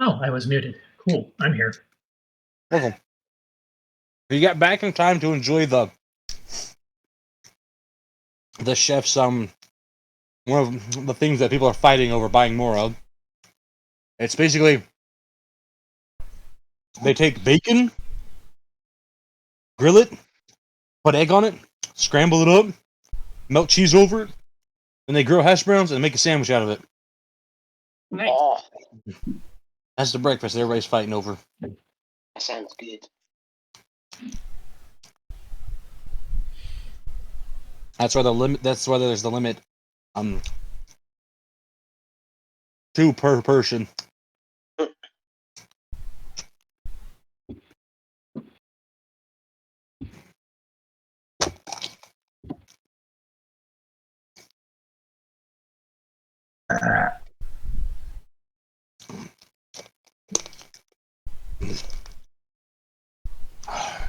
Oh, I was muted. Cool. I'm here. Welcome. You got back in time to enjoy the chef's one of the things that people are fighting over buying more of. It's basically they take bacon, grill it, put egg on it, scramble it up, melt cheese over it, then they grill hash browns and make a sandwich out of it. Nice. Oh, That's the breakfast everybody's fighting over. that sounds good. That's why the limit. That's why there's the limit. 2 per person.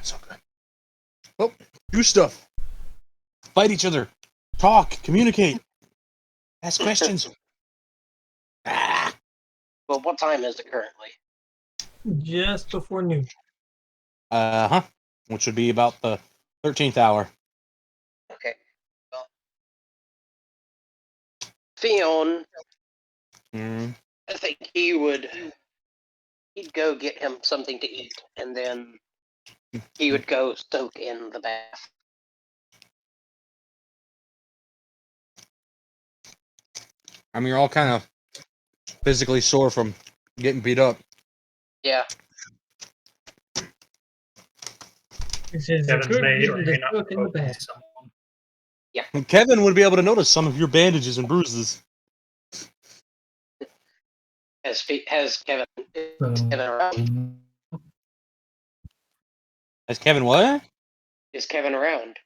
So good. Oh, do stuff. Fight each other. Talk. Communicate. Ask questions. Well, what time is it currently? Just before noon. Which would be about the 13th hour. Okay. Well, Theon, I think he'd go get him something to eat, and then he would go soak in the bath. I mean, you're all kind of physically sore from getting beat up. Yeah. This is a good reason to cook in the bath. Yeah. And Kevin would be able to notice some of your bandages and bruises. Has Kevin around? As Kevin, what? Is Kevin around?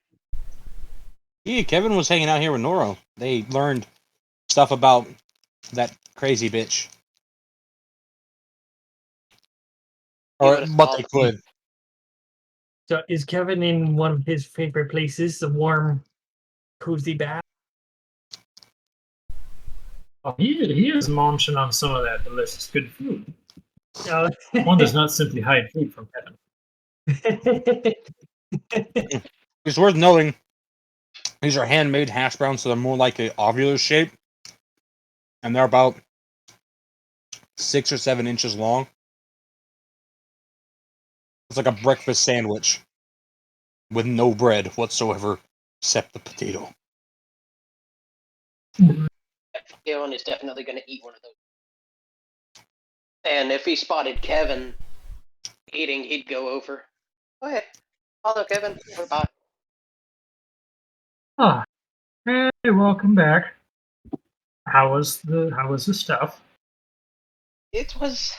Yeah, Kevin was hanging out here with Noro. They learned stuff about that crazy bitch. Or what they could. So is Kevin in one of his favorite places, the warm, cozy bath? Oh, he is munching on some of that delicious good food. Oh. One does not simply hide food from Kevin. It's worth knowing these are handmade hash browns, so they're more like a ovular shape. And they're about 6 or 7 inches long. It's like a breakfast sandwich with no bread whatsoever, except the potato. Theon is definitely going to eat one of those. And if he spotted Kevin eating, he'd go over. Oh, hey. Hello, Kevin. We're back. Ah, hey, welcome back. How was the stuff? It was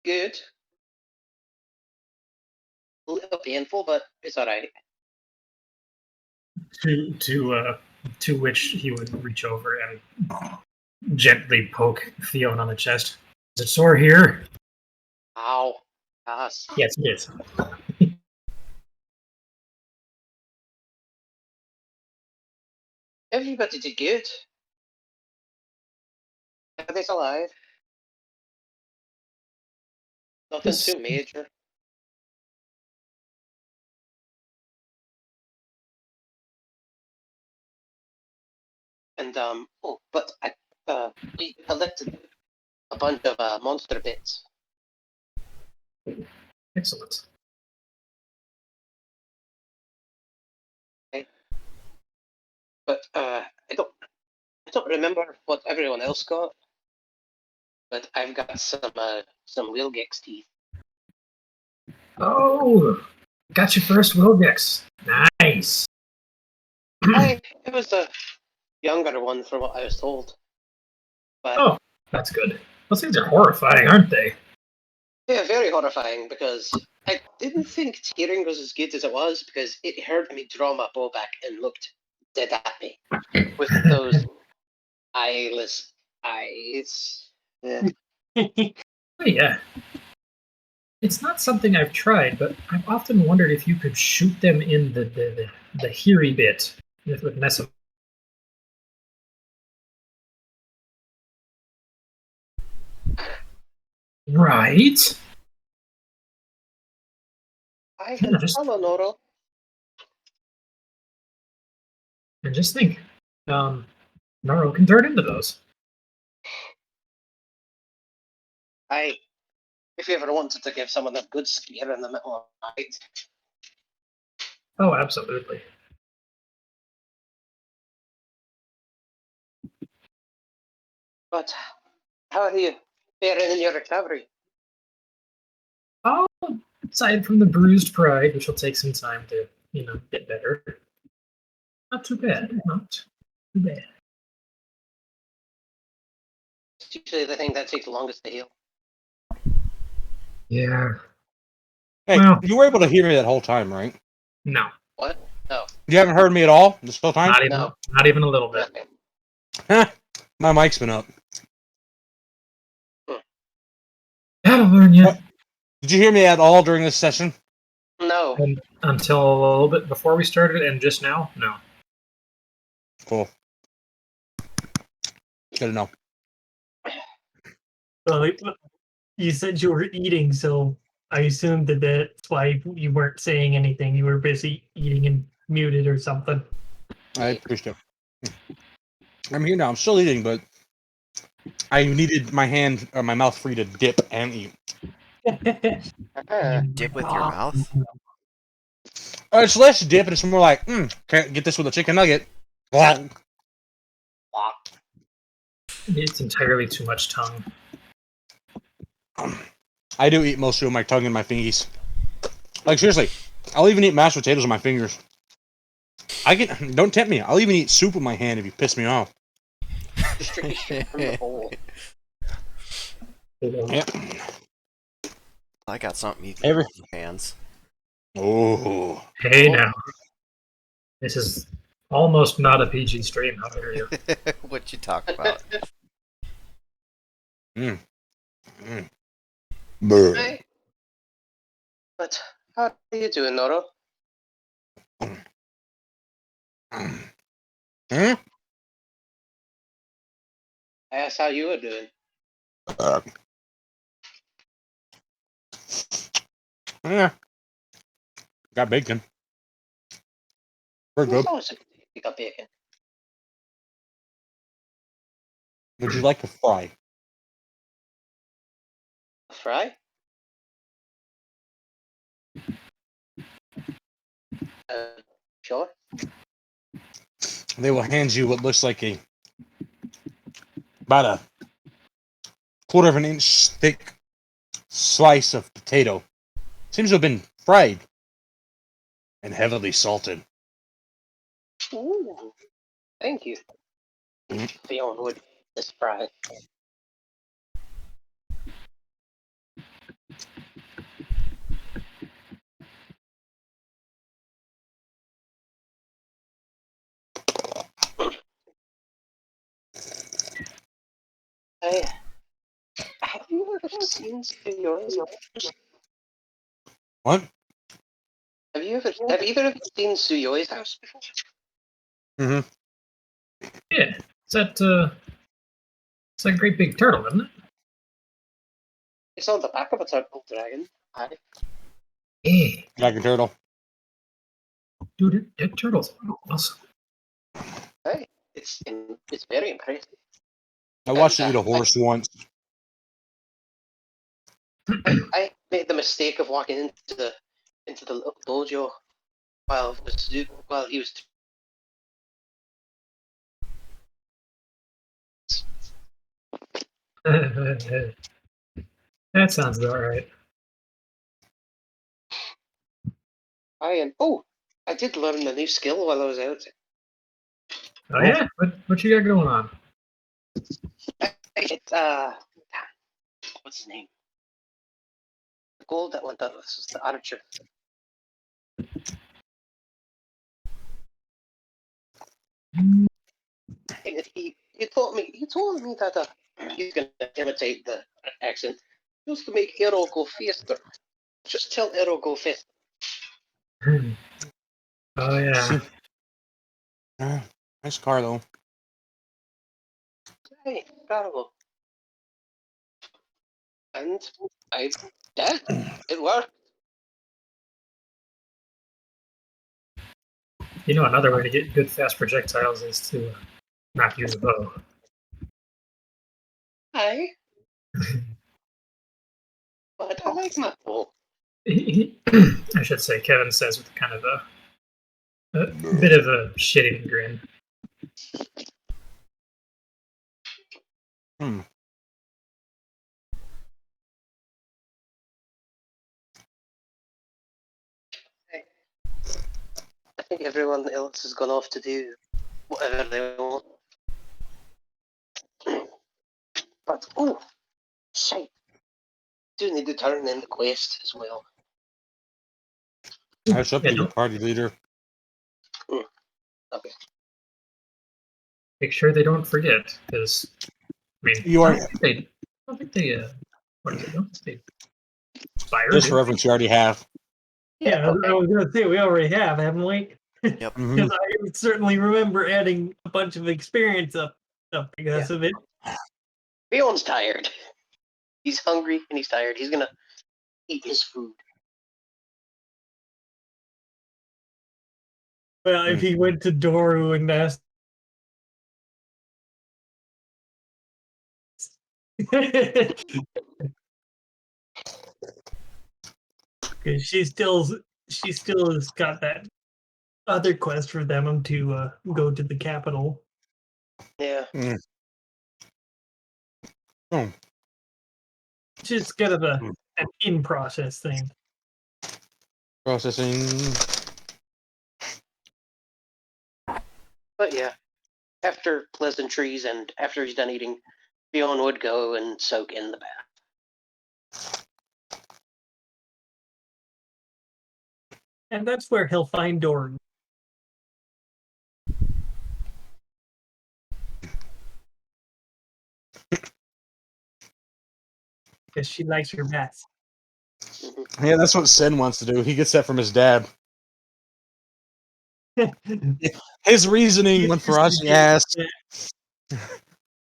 good. A little painful, but it's alright. To which he would reach over and gently poke Theon on the chest. Is it sore here? Ow. Yes. Yes, it is. Everybody did good. Everybody's alive. Nothing too major. And but we collected a bunch of monster bits. Excellent. Okay. But I don't remember what everyone else got. But I've got some Wilgex teeth. Oh, got your first Wilgex. Nice. It was a younger one from what I was told. But oh, that's good. Those things are horrifying, aren't they? yeah, very horrifying because I didn't think tearing was as good as it was because it heard me draw my bow back and looked dead at me with those eyeless eyes. Yeah. Oh, yeah. It's not something I've tried, but I've often wondered if you could shoot them in the hairy bit. If it would mess them Right? I Yeah, just- hello, Noro. And just think, Naro can turn into those. If you ever wanted to give someone a good spear in the middle of the night, Oh, absolutely. but how are you faring in your recovery? Oh, aside from the bruised pride, which will take some time to, get better. Not too bad. Not too bad. It's usually the thing that takes the longest to heal. Yeah. Hey, Well- you were able to hear me that whole time, right? No. What? No. You haven't heard me at all this whole time? Not even a little bit. Nothing. My mic's been up. That'll learn you. What? Did you hear me at all during this session? No. And until a little bit before we started, and just now, no. Cool. Good to know. Well, you said you were eating, so I assumed that that's why you weren't saying anything. You were busy eating and muted or something. I appreciate it. I'm here now. I'm still eating, but I needed my hand or my mouth free to dip and eat. Dip with your mouth? It's less dip, and it's more like, can't get this with a chicken nugget. Blah. It's entirely too much tongue. I do eat most of my tongue and my fingies. Like, seriously, I'll even eat mashed potatoes with my fingers. Don't tempt me. I'll even eat soup with my hand if you piss me off. Just drink it straight from the bowl. Yeah. I got something you can Every- hold in your hands. Oh. Hey now. This is almost not a PG stream, how dare you? What you talk about? Hey. But how are you doing, Noro? I asked how you were doing. Yeah. Got bacon. We're good. It's always a good day to pick up bacon. Would you like a fry? A fry? Sure. They will hand you what looks like about a quarter of an inch thick slice of potato. Seems to have been fried and heavily salted. Ooh. Thank you. Fiona would this fry. Hey, have you ever seen Suyoi's house? What? Have either of you seen Suyoi's house before? Mm-hmm. Yeah. It's that great big turtle, isn't it? It's on the back of a turtle dragon. Aye. Yeah. Dragon turtle. Dude, that turtle's awesome. Hey, it's very impressive. I watched it eat a horse once. I made the mistake of walking into the little dojo while he was. That sounds about right. I did learn a new skill while I was out. Oh yeah? What you got going on? It's what's his name? The gold that went up. This is the archer. And he told me that he's gonna imitate the accent just to make Arrow go faster. Just tell Arrow go faster. Oh yeah. Nice car though. Hey, Carlo. And I did. It worked. You know, another way to get good fast projectiles is to not use a bow. Aye. But I like my bow. I should say, Kevin says with kind of a bit of a shitty grin. Hmm. I think everyone else has gone off to do whatever they want. But oh, shite! Do need to turn in the quest as well. That's up Yeah, to you, don't party leader. Okay. make sure they don't forget, because I mean, You are I don't think they what is it? I don't think they expire, this do they? reference you already have. Yeah, okay. I was gonna say we already have, haven't we? Yep. Mhm. Because I certainly remember adding a bunch of experience up because of it. Fion's tired. He's hungry and he's tired. He's gonna eat his food. Well, if he went to Doru and asked, because she still has got that other quest for them to go to the capital. Yeah. Oh, It's just kind of an in process thing. processing. But yeah, after pleasantries and after he's done eating, Fion would go and soak in the bath. And that's where he'll find Doru. Because she likes her baths. Yeah, that's what Sin wants to do. He gets that from his dad. His reasoning when Faraji asks,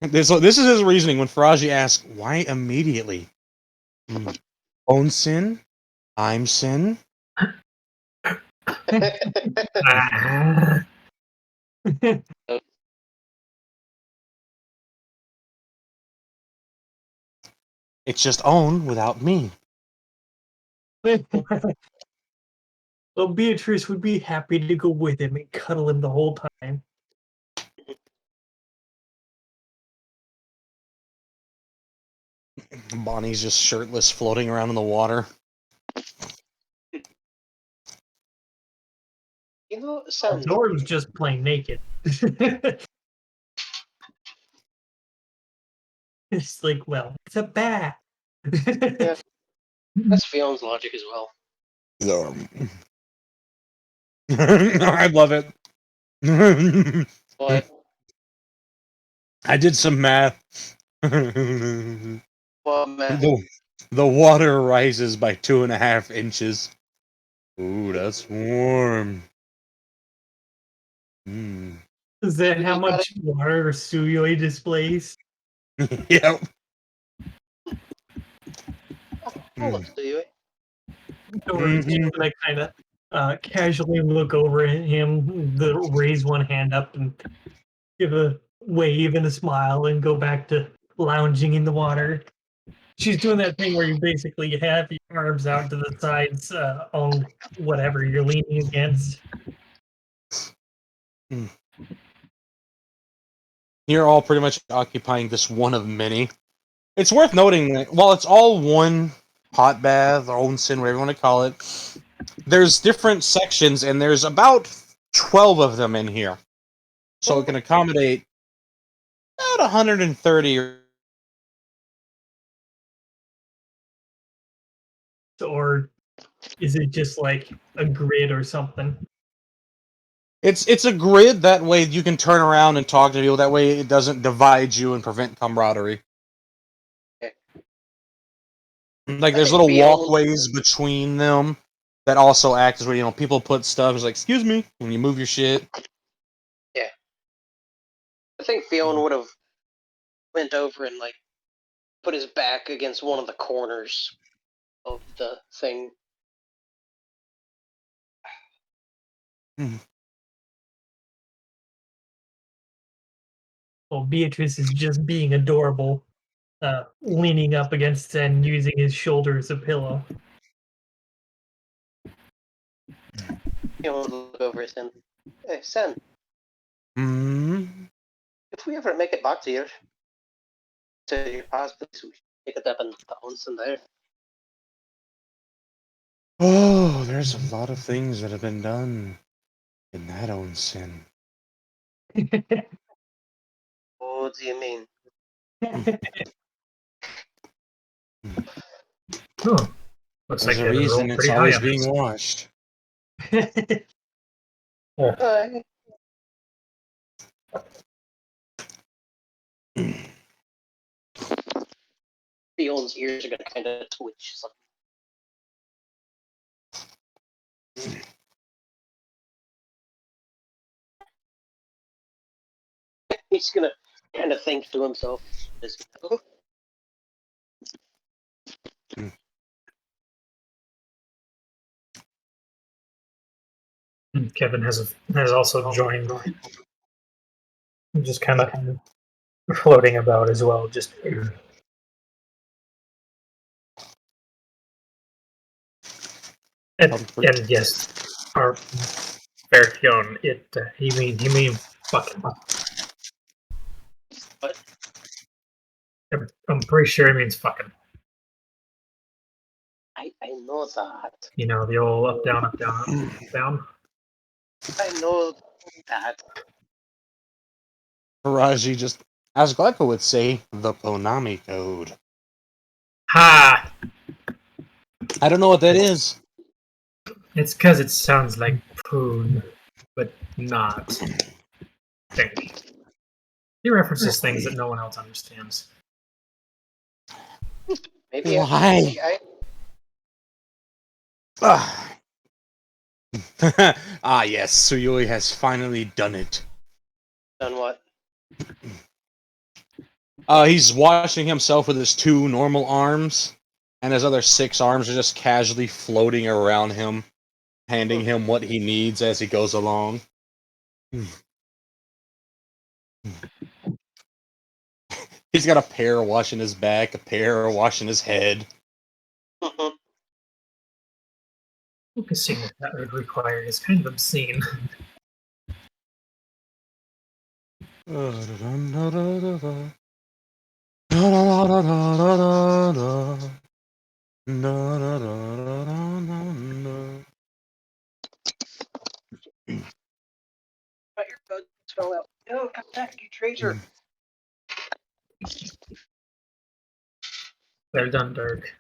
this is his reasoning when Faraji asks, why immediately? Own Sin? I'm Sin? Ah, It's just Own without me. Well, Beatrice would be happy to go with him and cuddle him the whole time. Bonnie's just shirtless floating around in the water. You know, it sounds. Doru's just plain naked. It's like, well, it's a bat. Yeah, that's Fion's logic as well. I love it. What? I did some math. the, Well, man. the water rises by 2.5 inches. Ooh, that's warm. Mm. Is that You how just gotta- much water Suyoi displays? Yep. I'll look to you. Doru's just gonna kind of casually look over at him, raise one hand up and give a wave and a smile and go back to lounging in the water. She's doing that thing where you basically have your arms out to the sides on whatever you're leaning against. You're all pretty much occupying this one of many. It's worth noting that while it's all one hot bath or onsen, whatever you want to call it, there's different sections and there's about 12 of them in here. So it can accommodate about 130. Or is it just like a grid or something? It's a grid, that way you can turn around and talk to people, that way it doesn't divide you and prevent camaraderie. Okay. Like I there's think little Fion- walkways between them that also act as where, people put stuff. It's like, excuse me, when you move your shit. I think Fiona would have went over and like put his back against one of the corners of the thing. Well, Beatrice is just being adorable, leaning up against and using his shoulder as a pillow. He'll look over at Sen. Hey, Sen, Mm-hmm. if we ever make it back to your past place, we should take a dip in the onsen there. Oh, there's a lot of things that have been done in that onsen. What do you mean? Oh, looks like There's a they reason rolled it's pretty high always on being this. washed. Uh, Fion's ears are gonna kind of twitch. So. He's gonna kind of think to himself. Oh, And Kevin has also joined, just kind of floating about as well. Just and yes, our Berkion. He mean fucking. What? I'm pretty sure he means fucking. I know that. You know, the old up down up down up down. I know that. Raji just, as Glyco would say, the Ponami code. Ha! I don't know what that is. It's because it sounds like poon, but not. Think. He references things that no one else understands. Maybe Why? maybe I Ah, yes, Suyoi has finally done it. done what? He's washing himself with his 2 normal arms, and his other 6 arms are just casually floating around him, handing him what he needs as he goes along. He's got a pair washing his back, a pair washing his head. Mhm. Focusing what that would require is kind of obscene. Got your buds fell out. No, come back, you traitor. They're done, Dirk.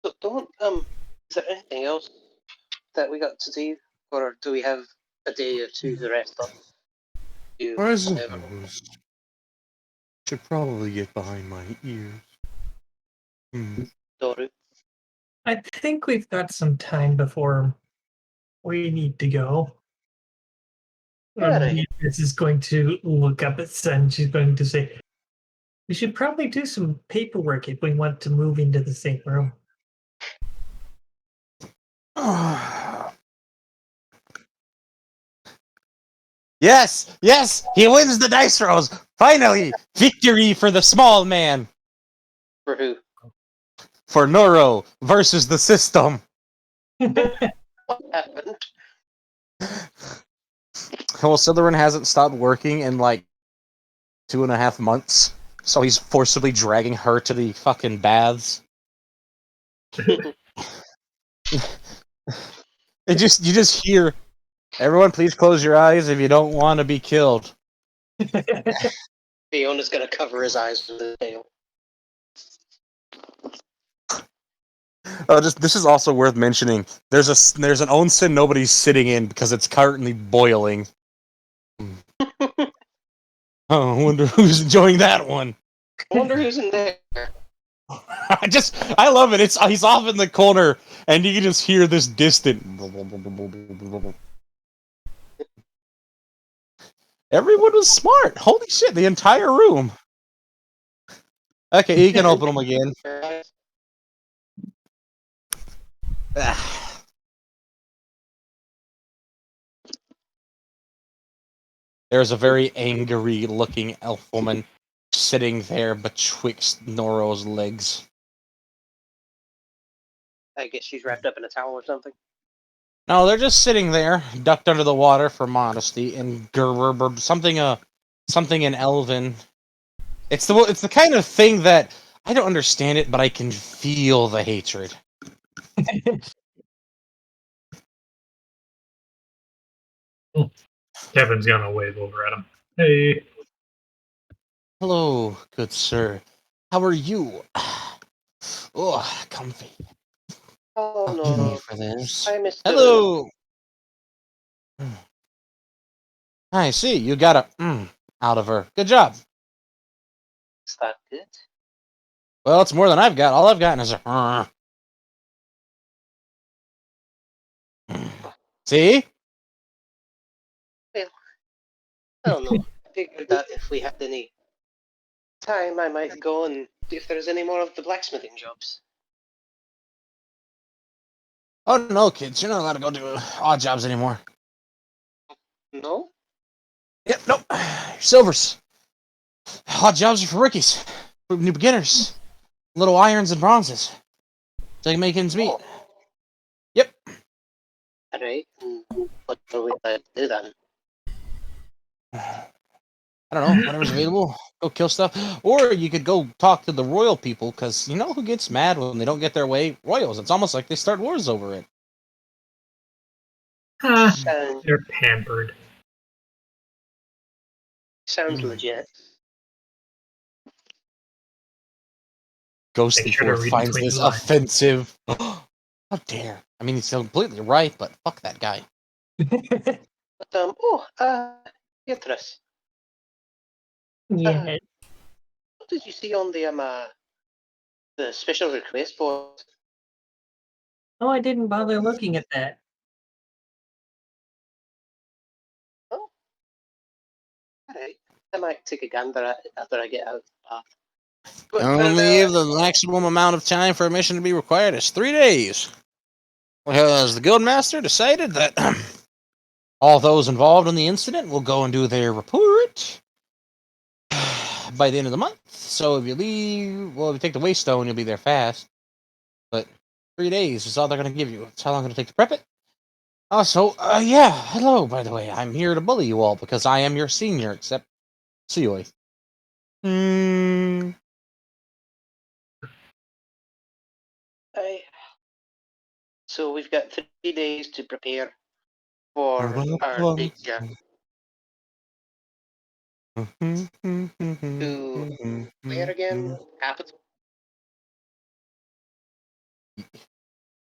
So don't is there anything else that we got to do? Or do we have a day or two to rest up? Do I whatever. suppose. Should probably get behind my ears. Doru. I think we've got some time before we need to go. Yeah, Beatrice is going to look up at Sen. She's going to say, "We should probably do some paperwork if we want to move into the same room." Yes! Yes! He wins the dice rolls! Finally! Victory for the small man! For who? For Noro versus the system. What happened? Well, Slytherin hasn't stopped working in like 2.5 months, so he's forcibly dragging her to the fucking baths. You just hear, everyone please close your eyes if you don't want to be killed. Fiona's gonna cover his eyes with his tail. This is also worth mentioning. There's an onsen nobody's sitting in because it's currently boiling. Oh, I wonder who's enjoying that one. I wonder who's in there. I love it. He's off in the corner, and you can just hear this distant. Everyone was smart. Holy shit! The entire room. Okay, you can open them again. There's a very angry-looking elf woman sitting there betwixt Noro's legs. I guess she's wrapped up in a towel or something. No, they're just sitting there, ducked under the water for modesty, and something in Elven. It's the kind of thing that I don't understand it, but I can feel the hatred. Kevin's gonna wave over at him. Hey. Hello, good sir. How are you? Oh, comfy. Oh I'll give you no, for this. I missed Hello. I see. You got a out of her. Good job. Is that good? Well, it's more than I've got. All I've gotten is a. See? Well, I don't know. I figured that if we had any time, I might go and see if there's any more of the blacksmithing jobs. Oh no, kids! You're not allowed to go do odd jobs anymore. No? Yep. Nope. Silvers. Odd jobs are for rookies, for new beginners. Little irons and bronzes. So you can make ends meet. Oh. Yep. Alright. What are we allowed to do then? I don't know, whatever's available. Go kill stuff. Or you could go talk to the royal people, because you know who gets mad when they don't get their way? Royals. It's almost like they start wars over it. Sound, They're pampered. sounds legit. Ghostly Make sure to Forth read finds between this the lines. offensive. How dare. I mean, he's completely right, but fuck that guy. But, Beatrice, Yeah. what did you see on the special request board? Oh, I didn't bother looking at that. Oh, alright. I might take a gander at it after I get out of the bath. The maximum amount of time for a mission to be required is 3 days. Because the Guildmaster decided that all those involved in the incident will go and do their report by the end of the month. So if you take the Waystone, you'll be there fast. But 3 days is all they're going to give you. It's how long it's going to take to prep it. Also, hello, by the way. I'm here to bully you all because I am your senior, except Suyoi. So we've got 3 days to prepare for our big journey. To where again? Capital?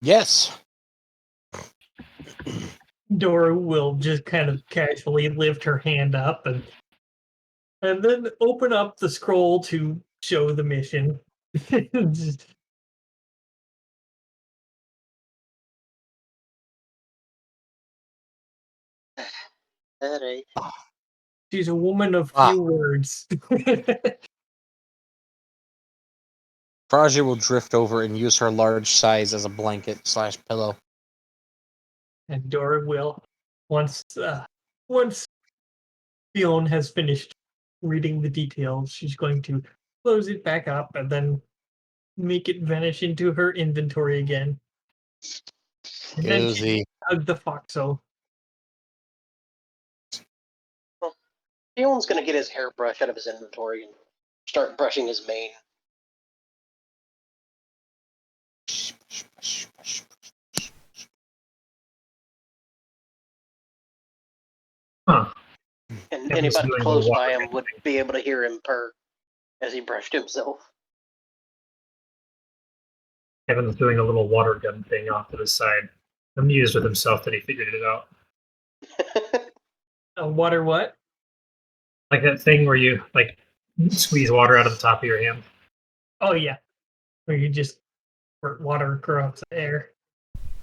Yes. Dora will just kind of casually lift her hand up and then open up the scroll to show the mission. Just- Alright. she's a woman of few words. Praja will drift over and use her large size as a blanket/pillow. And Dora will, once Fiona has finished reading the details, she's going to close it back up and then make it vanish into her inventory again. And then she hugged the foxo. Fion's gonna get his hairbrush out of his inventory and start brushing his mane. Huh. And Kevin's anybody doing close the by water him would be able to hear him purr as he brushed himself. Kevin's doing a little water gun thing off to the side. Amused with himself that he figured it out. Water what? Like that thing where you squeeze water out of the top of your hand. Oh yeah. where you just squirt water across the air.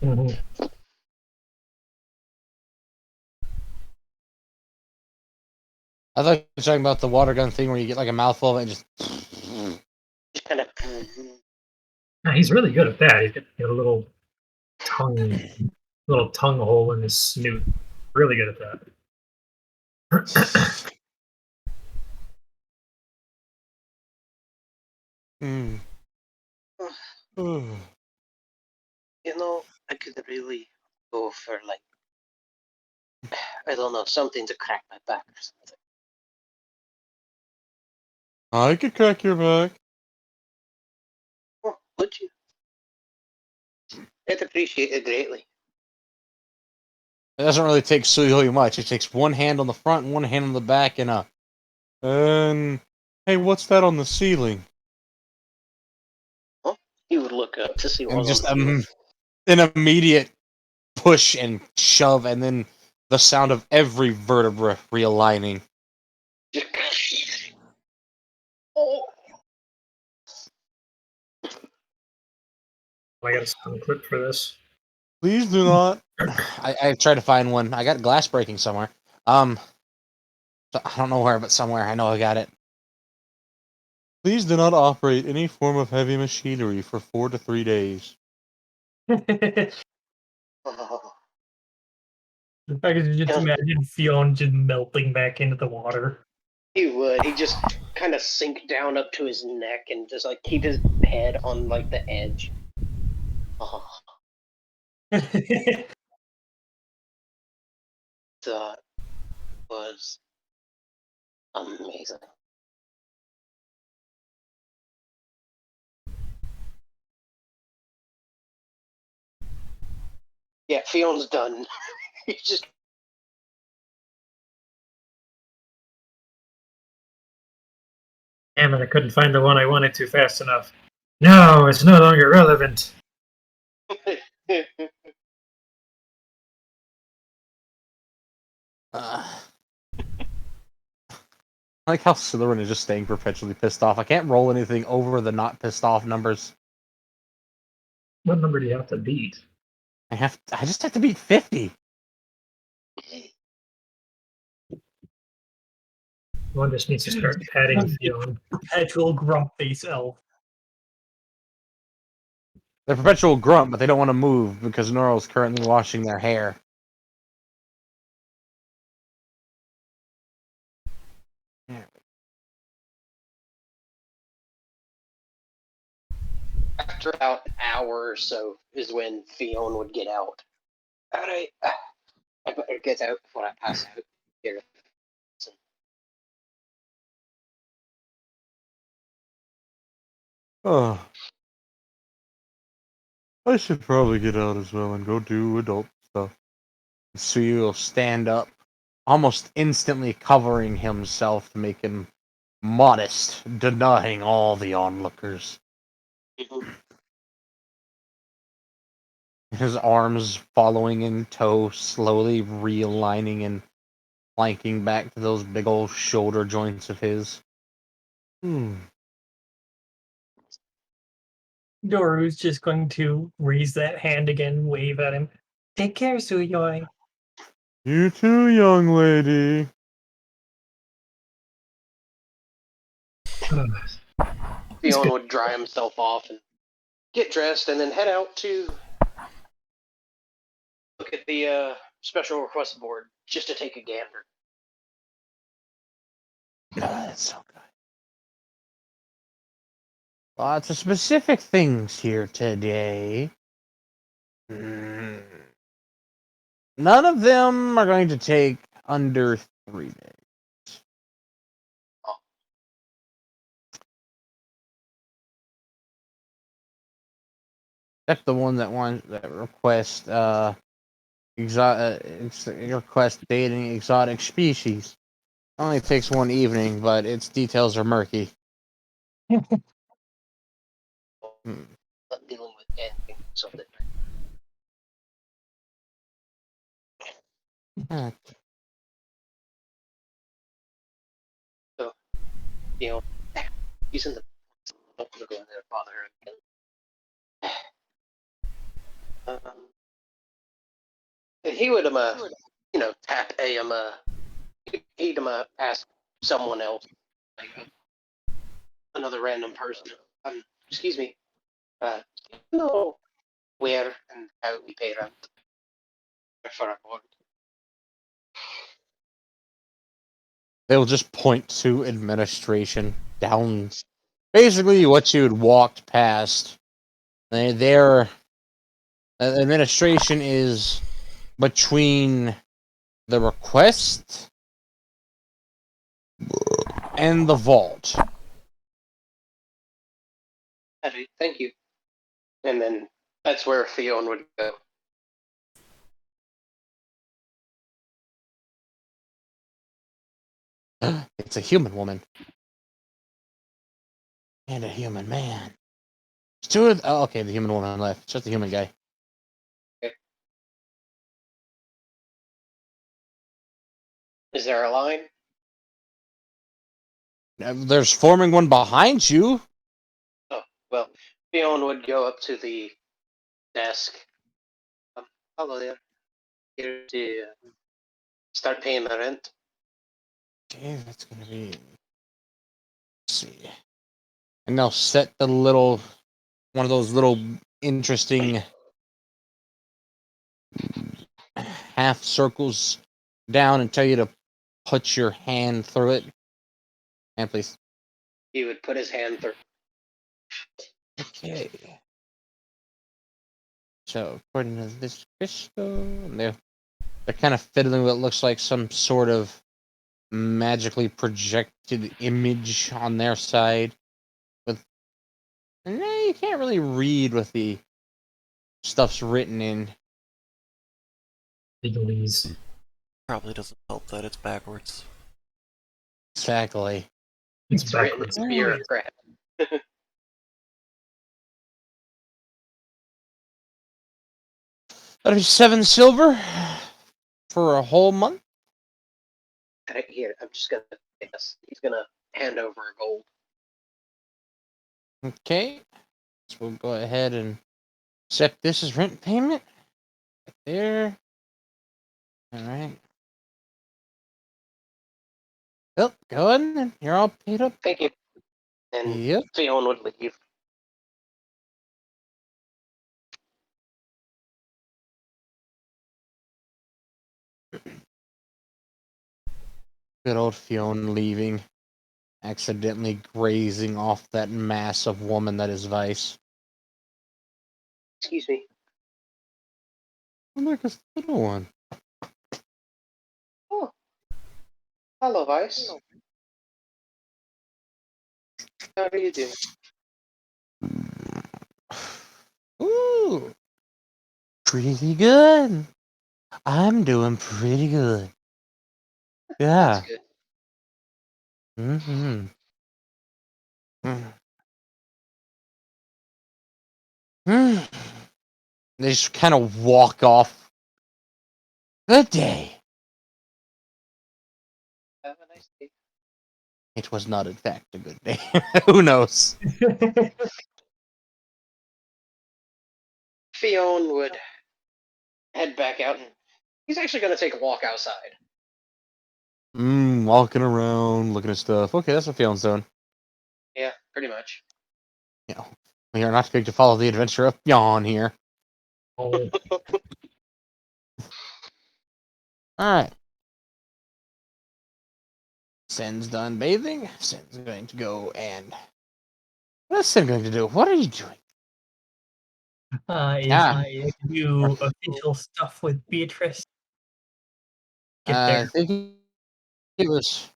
Mhm. I thought you were talking about the water gun thing where you get like a mouthful of it and just. Just kind of. Yeah, he's really good at that. He's got a little tongue hole in his snoot. Really good at that. Mm. Ooh. You know, I could really go for like, I don't know, something to crack my back or something. I could crack your back. Oh, would you? I'd appreciate it greatly. It doesn't really take so much. It takes one hand on the front and one hand on the back and a. And hey, what's that on the ceiling? Huh? You would look up to see what And was just on the ceiling. an immediate push and shove, and then the sound of every vertebra realigning. Oh. I got a sound clip for this. Please do not. I tried to find one. I got glass breaking somewhere. So I don't know where, but somewhere. I know I got it. Please do not operate any form of heavy machinery for 4 to 3 days. Oh. I could just Yeah, imagine Fionn just melting back into the water. he would. He just kind of sink down up to his neck and just like keep his head on like the edge. Oh, that was amazing. Yeah, Fion's done. He's just Damn it, I couldn't find the one I wanted to fast enough. No, it's no longer relevant. I like how Slytherin is just staying perpetually pissed off. I can't roll anything over the not pissed off numbers. What number do you have to beat? I just have to beat 50. One just needs to start patting Fionn. Perpetual grump face elf. They're perpetual grunt, but they don't want to move because Norrell's currently washing their hair. after about an hour or so is when Fiona would get out. Alright, I better get out before I pass out here. Oh, I should probably get out as well and go do adult stuff. Suyu will stand up, almost instantly covering himself to make him modest, denying all the onlookers. His arms following in tow, slowly realigning and planking back to those big old shoulder joints of his. Doru's just going to raise that hand again, wave at him. Take care, Suyoi. You too, young lady. Fiona would dry himself off and get dressed and then head out to look at the special request board just to take a gander. That's so good. Lots of specific things here today. None of them are going to take under 3 days. Except the one that request request dating exotic species. Only takes one evening, but its details are murky. Not dealing with anything so that so, you know, he's in the don't want to go in there and bother her again. he would tap he'd ask someone else, like another random person. Excuse me. Do you know where and how we pay rent for a board? They'll just point to administration down. Basically, what you'd walked past. Their administration is between the request and the vault. Alright, thank you. And then that's where Fionn would go. It's a human woman. And a human man. It's two of oh, okay, the human woman left. It's just the human guy. Okay. Is there a line? There's forming one behind you. Oh, well, Fionn would go up to the desk. Hello there. Here to start paying the rent. Okay, that's gonna be. Let's see. And they'll set the little one of those little interesting half circles down and tell you to put your hand through it. And please. He would put his hand through. Okay. So according to this crystal, they're kind of fiddling with what looks like some sort of magically projected image on their side. With you can't really read what the stuff's written in. Legalese. Probably doesn't help that it's backwards. Exactly. It's written backwards. bureaucrat. That'll be 7 silver for a whole month. Right here, I'm just gonna guess. He's gonna hand over a gold. Okay. So we'll go ahead and accept this as rent payment. Right there. Alright. Well, go ahead and you're all paid up. Thank you. And Yep. Fionn would leave. Good old Fiona leaving. Accidentally grazing off that massive woman that is Vice. Excuse me. Look, it's the little one. Oh. Hello, Vice. How are you doing? Ooh. Pretty good. I'm doing pretty good. Yeah. That's good. Mm-hmm. Mm. They just kind of walk off. Good day. Have a nice day. It was not, in fact, a good day. Who knows? Fionn would head back out, and he's actually going to take a walk outside. Walking around, looking at stuff. Okay, that's what Fion's doing. Yeah, pretty much. You know, we are not going to follow the adventure of Fionn here. Oh, Alright. Sen's done bathing. Sen's going to go and... What is Sen going to do? What are you doing? Is he do official stuff with Beatrice? Get I there. think he was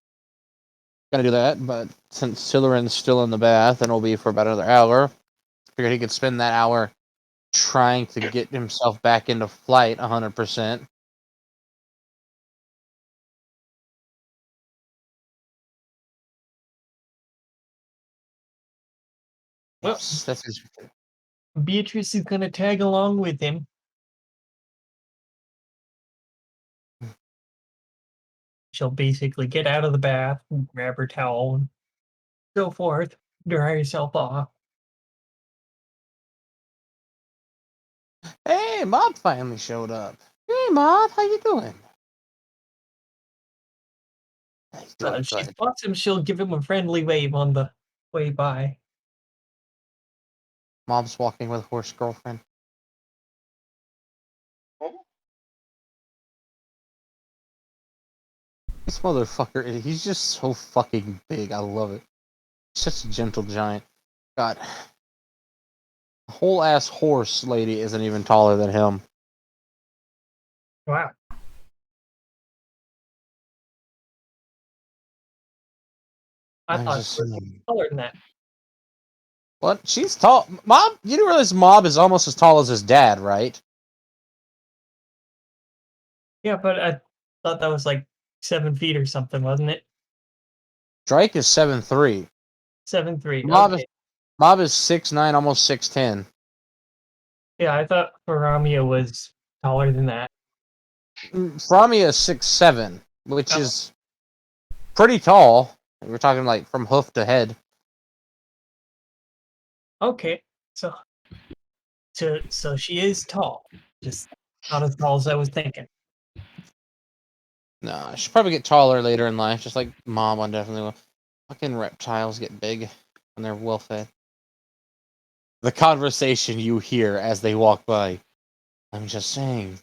going to do that, but since Siluran's still in the bath and will be for about another hour, figured he could spend that hour trying to get himself back into flight 100%. Well, Yes, that's his... Beatrice is gonna tag along with him. She'll basically get out of the bath, grab her towel, and so forth, dry herself off. Hey, Bob finally showed up. Hey, Mom, how you doing? Hey, go If she ahead. spots him, she'll give him a friendly wave on the way by. Mom's walking with a horse girlfriend. Oh, This motherfucker, he's just so fucking big. I love it. Such a gentle giant. God. The whole ass horse lady isn't even taller than him. Wow. I I'm thought just she was saying. taller than that. What? She's tall. Mob, you do realize Mob is almost as tall as his dad, right? Yeah, but I thought that was like 7 feet or something, wasn't it? Drake is 7'3". 7'3". Mob is Okay. Mob is 6'9", almost 6'10". Yeah, I thought Faramia was taller than that. Framia is 6'7", which Oh. is pretty tall. We're talking like from hoof to head. Okay. So she is tall. Just not as tall as I was thinking. No, she'll probably get taller later in life, just like Mob on definitely will. Fucking reptiles get big when they're well fed. The conversation you hear as they walk by. I'm just saying,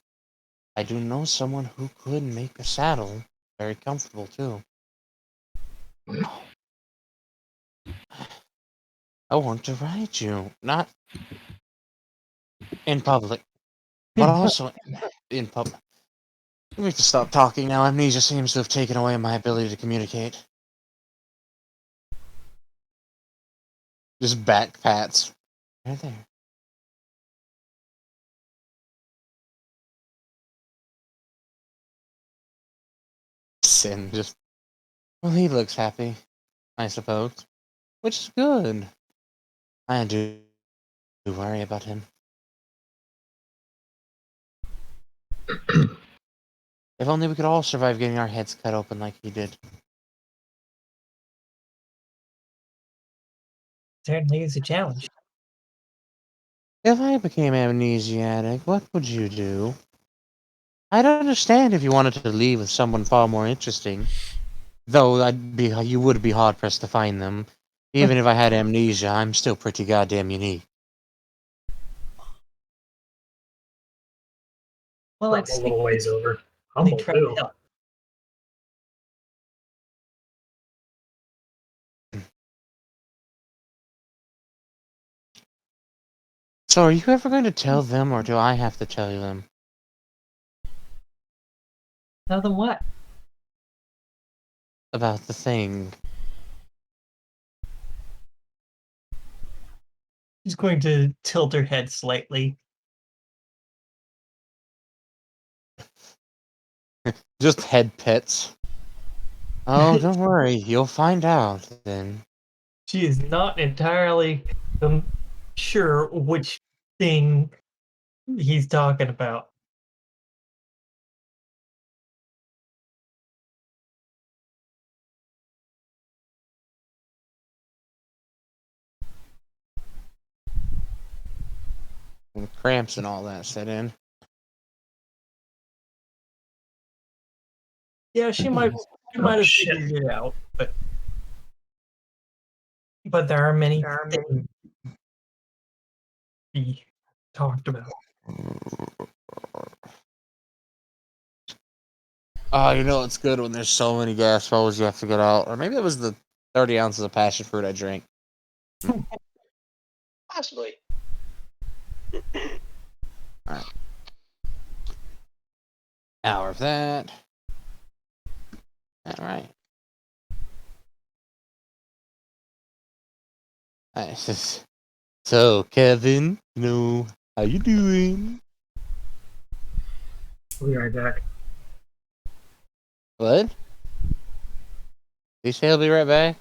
I do know someone who could make a saddle very comfortable too. I want to ride you, not in public, but also in public. We have to stop talking now. Amnesia seems to have taken away my ability to communicate. Just back pats. Right there. Sin just. Well, he looks happy, I suppose. Which is good. I do worry about him. If only we could all survive getting our heads cut open like he did. Certainly is a challenge. If I became amnesiac, what would you do? I'd understand if you wanted to leave with someone far more interesting. Though you would be hard pressed to find them. Even if I had amnesia, I'm still pretty goddamn unique. Well, From it's a little ways over. they Humble try to too. help. So, are you ever going to tell them, or do I have to tell them Tell them what? about the thing? She's going to tilt her head slightly. Just head pets. Oh, don't worry, you'll find out then. She is not entirely sure which thing he's talking about. And cramps and all that set in. Yeah, she might Oh have shit. figured it out, but there are many things to be talked about. Oh, you know it's good when there's so many gas bubbles you have to get out. Or maybe it was the 30 ounces of passion fruit I drank. possibly. Hour of that. Alright. Nice. So, Kevin, how you doing? We'll be right back. What? Did you say he'll be right back?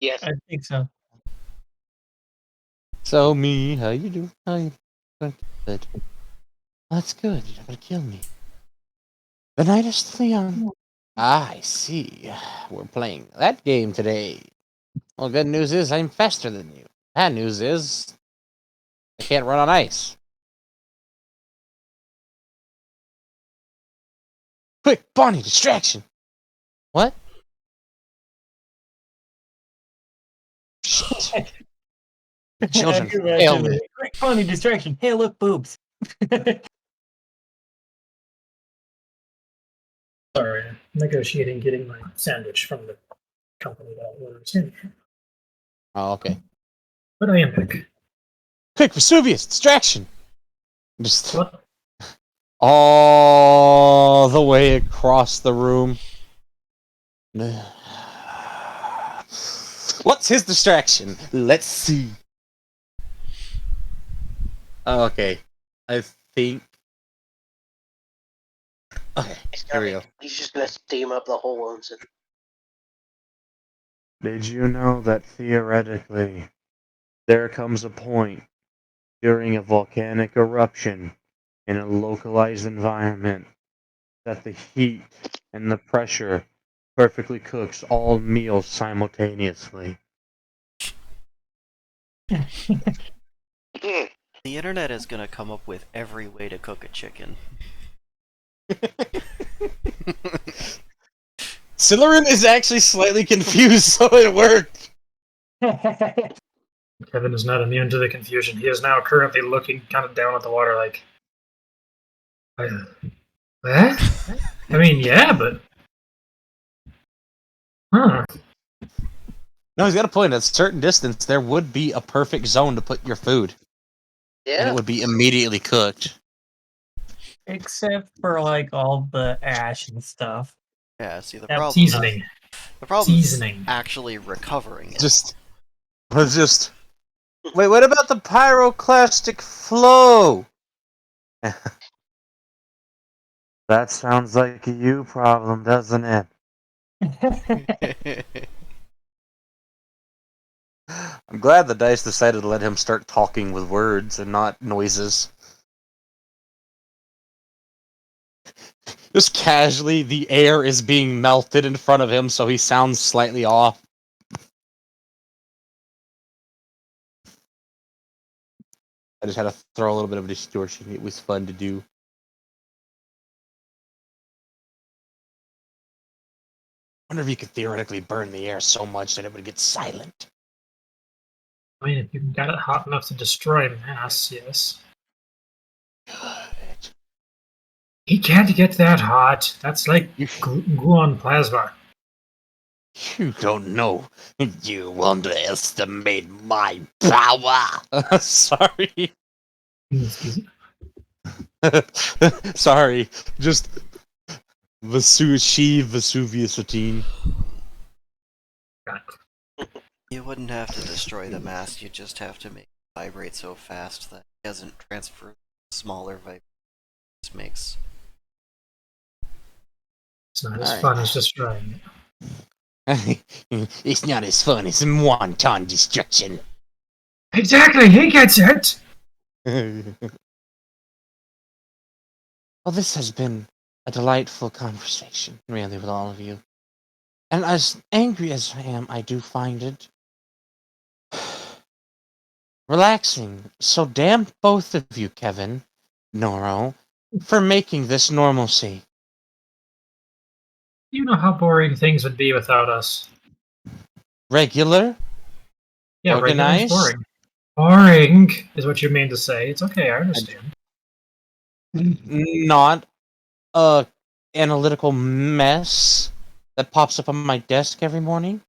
Yes. I think so. So, me, how you doing? How you doing? Good. That's good. You're not gonna kill me. The night is still young. I see. We're playing that game today. Well, good news is I'm faster than you. Bad news is I can't run on ice. Quick, Bonnie, distraction. What? Shit. Children, I can fail imagine me. it. Quick, funny distraction. Hey, look, boobs. Sorry, I'm negotiating getting my sandwich from the company that I ordered sandwich from. Oh, okay. But I am back. Quick, Vesuvius, distraction. Just What? all the way across the room. What's his distraction? Let's see. Okay. I think. Okay, here we go. He's just gonna steam up the whole Lonesome. Did you know that theoretically, there comes a point during a volcanic eruption in a localized environment that the heat and the pressure perfectly cooks all meals simultaneously? The internet is gonna come up with every way to cook a chicken. Silerin is actually slightly confused, so it worked. Kevin is not immune to the confusion. He is now currently looking kind of down at the water like, what? I mean, yeah, but. Huh. No, he's got a point. At a certain distance, there would be a perfect zone to put your food, and Yeah. it would be immediately cooked. Except for like all the ash and stuff. Yeah, see the That problem. Seasoning. The problem is Seasoning. actually recovering it. Just. Wait, what about the pyroclastic flow? That sounds like a you problem, doesn't it? I'm glad the dice decided to let him start talking with words and not noises. Just casually, the air is being melted in front of him, so he sounds slightly off. I just had to throw a little bit of distortion. It was fun to do. I wonder if you could theoretically burn the air so much that it would get silent. I mean, if you got it hot enough to destroy mass, yes. Good. He can't get that hot. That's like You, gluon plasma. you don't know. You underestimate my power. Sorry. Excuse me. Sorry. Just Vesuvius routine. God. You wouldn't have to destroy the mast, you just have to make it vibrate so fast that it doesn't transfer smaller vibrations makes. It's not as Alright. fun as destroying it. It's not as fun as wanton destruction. Exactly, he gets it! Well, this has been a delightful conversation, really, with all of you. And as angry as I am, I do find it relaxing. So damn both of you, Kevin, Noro, for making this normalcy. You know how boring things would be without us. Regular, Yeah, regular is organized. boring. Boring is what you mean to say. It's okay, I understand. Not a analytical mess that pops up on my desk every morning.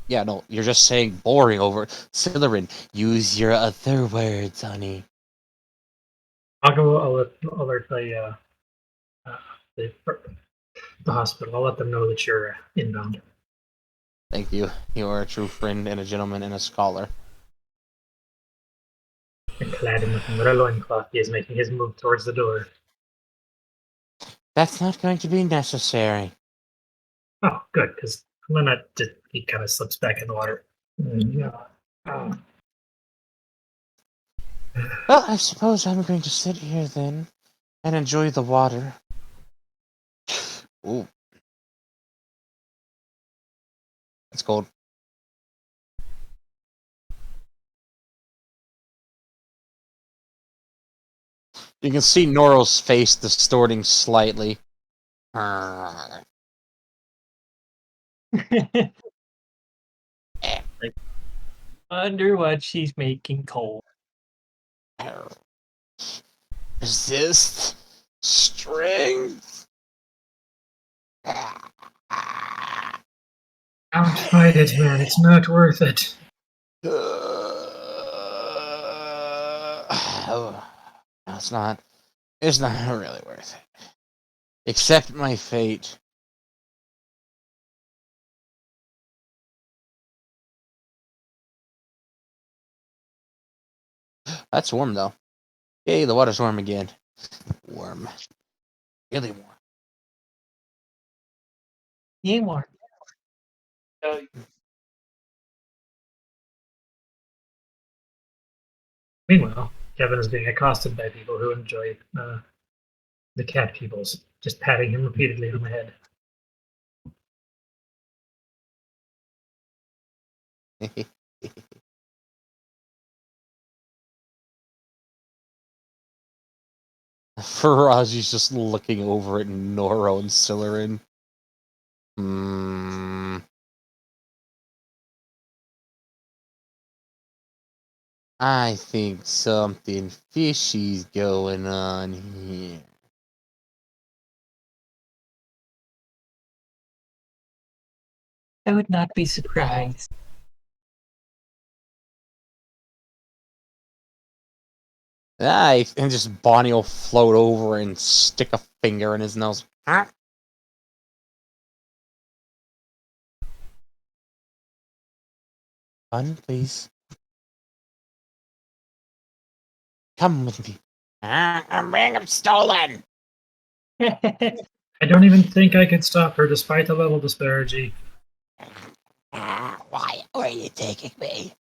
Yeah, no, you're just saying boring over. Silerin, use your other words, honey. I'll go alert the hospital. I'll let them know that you're inbound. Thank you. You are a true friend and a gentleman and a scholar. And clad in nothing but a loincloth, he is making his move towards the door. That's not going to be necessary. Oh, good, because I'm gonna. He kind of slips back in the water. Yeah. Well, I suppose I'm going to sit here then and enjoy the water. Ooh. It's cold. You can see Noro's face distorting slightly. Wonder what she's making cold. Resist strength. Don't fight it, man. It's not worth it. No, it's not. It's not really worth it. Accept my fate. That's warm though. Yay, the water's warm again. Warm. Really warm. Yeah, more. Meanwhile, Kevin is being accosted by people who enjoy the cat peoples, just patting him repeatedly on the head. Faraji's just looking over at Noro and Sillerin. I think something fishy's going on here. I would not be surprised. And just Bonnie will float over and stick a finger in his nose. Fun, please. Come with me. I'm being stolen. I don't even think I could stop her despite the level disparity. Why are you taking me?